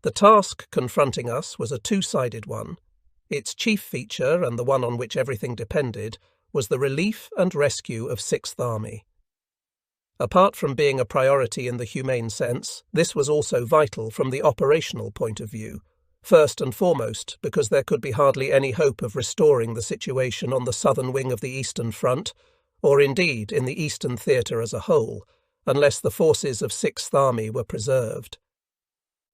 The task confronting us was a two-sided one. Its chief feature, and the one on which everything depended, was the relief and rescue of 6th Army. Apart from being a priority in the humane sense, this was also vital from the operational point of view, first and foremost because there could be hardly any hope of restoring the situation on the southern wing of the Eastern Front, or indeed in the Eastern Theatre as a whole, unless the forces of 6th Army were preserved.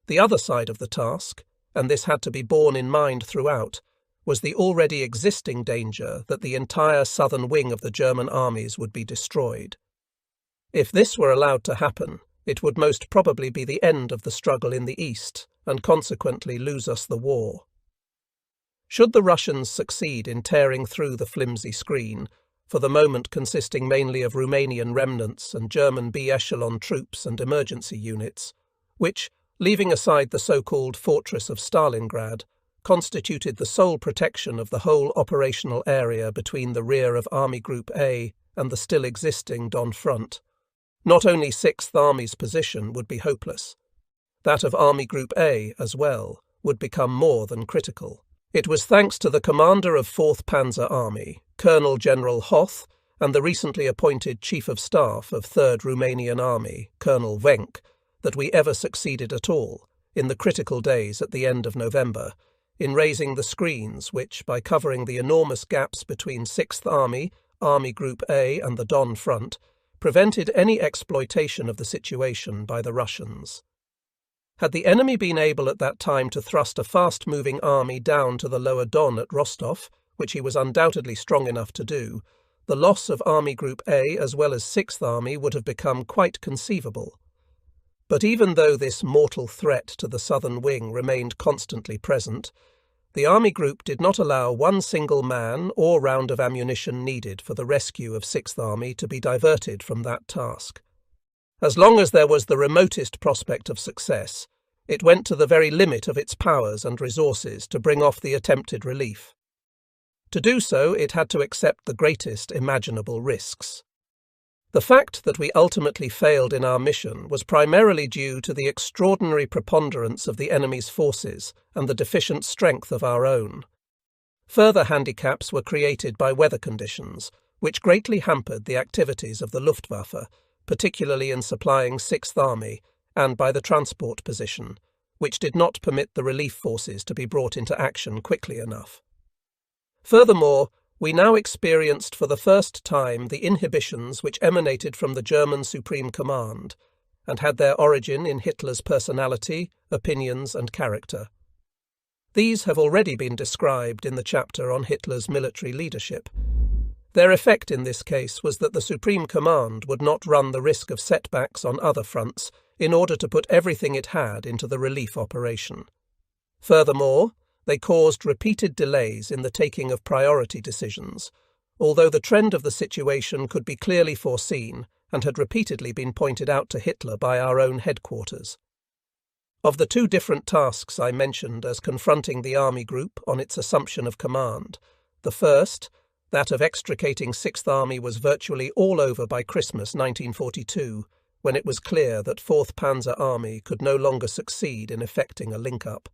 The other side of the task, and this had to be borne in mind throughout, was the already existing danger that the entire southern wing of the German armies would be destroyed. If this were allowed to happen, it would most probably be the end of the struggle in the east, and consequently lose us the war. Should the Russians succeed in tearing through the flimsy screen, for the moment consisting mainly of Romanian remnants and German B-echelon troops and emergency units, which, leaving aside the so-called Fortress of Stalingrad, constituted the sole protection of the whole operational area between the rear of Army Group A and the still existing Don Front, not only 6th Army's position would be hopeless. That of Army Group A, as well, would become more than critical. It was thanks to the commander of 4th Panzer Army, Colonel General Hoth, and the recently appointed Chief of Staff of 3rd Romanian Army, Colonel Wenck, that we ever succeeded at all, in the critical days at the end of November, in raising the screens which, by covering the enormous gaps between 6th Army, Army Group A and the Don Front, prevented any exploitation of the situation by the Russians. Had the enemy been able at that time to thrust a fast-moving army down to the lower Don at Rostov, which he was undoubtedly strong enough to do, the loss of Army Group A as well as 6th Army would have become quite conceivable. But even though this mortal threat to the southern wing remained constantly present, the Army Group did not allow one single man or round of ammunition needed for the rescue of 6th Army to be diverted from that task. As long as there was the remotest prospect of success, it went to the very limit of its powers and resources to bring off the attempted relief. To do so, it had to accept the greatest imaginable risks. The fact that we ultimately failed in our mission was primarily due to the extraordinary preponderance of the enemy's forces and the deficient strength of our own. Further handicaps were created by weather conditions, which greatly hampered the activities of the Luftwaffe, particularly in supplying 6th Army, and by the transport position, which did not permit the relief forces to be brought into action quickly enough. Furthermore, we now experienced for the first time the inhibitions which emanated from the German Supreme Command, and had their origin in Hitler's personality, opinions, and character. These have already been described in the chapter on Hitler's military leadership. Their effect in this case was that the Supreme Command would not run the risk of setbacks on other fronts in order to put everything it had into the relief operation. Furthermore, they caused repeated delays in the taking of priority decisions, although the trend of the situation could be clearly foreseen and had repeatedly been pointed out to Hitler by our own headquarters. Of the two different tasks I mentioned as confronting the Army Group on its assumption of command, the first, that of extricating 6th Army, was virtually all over by Christmas 1942, when it was clear that 4th Panzer Army could no longer succeed in effecting a link-up.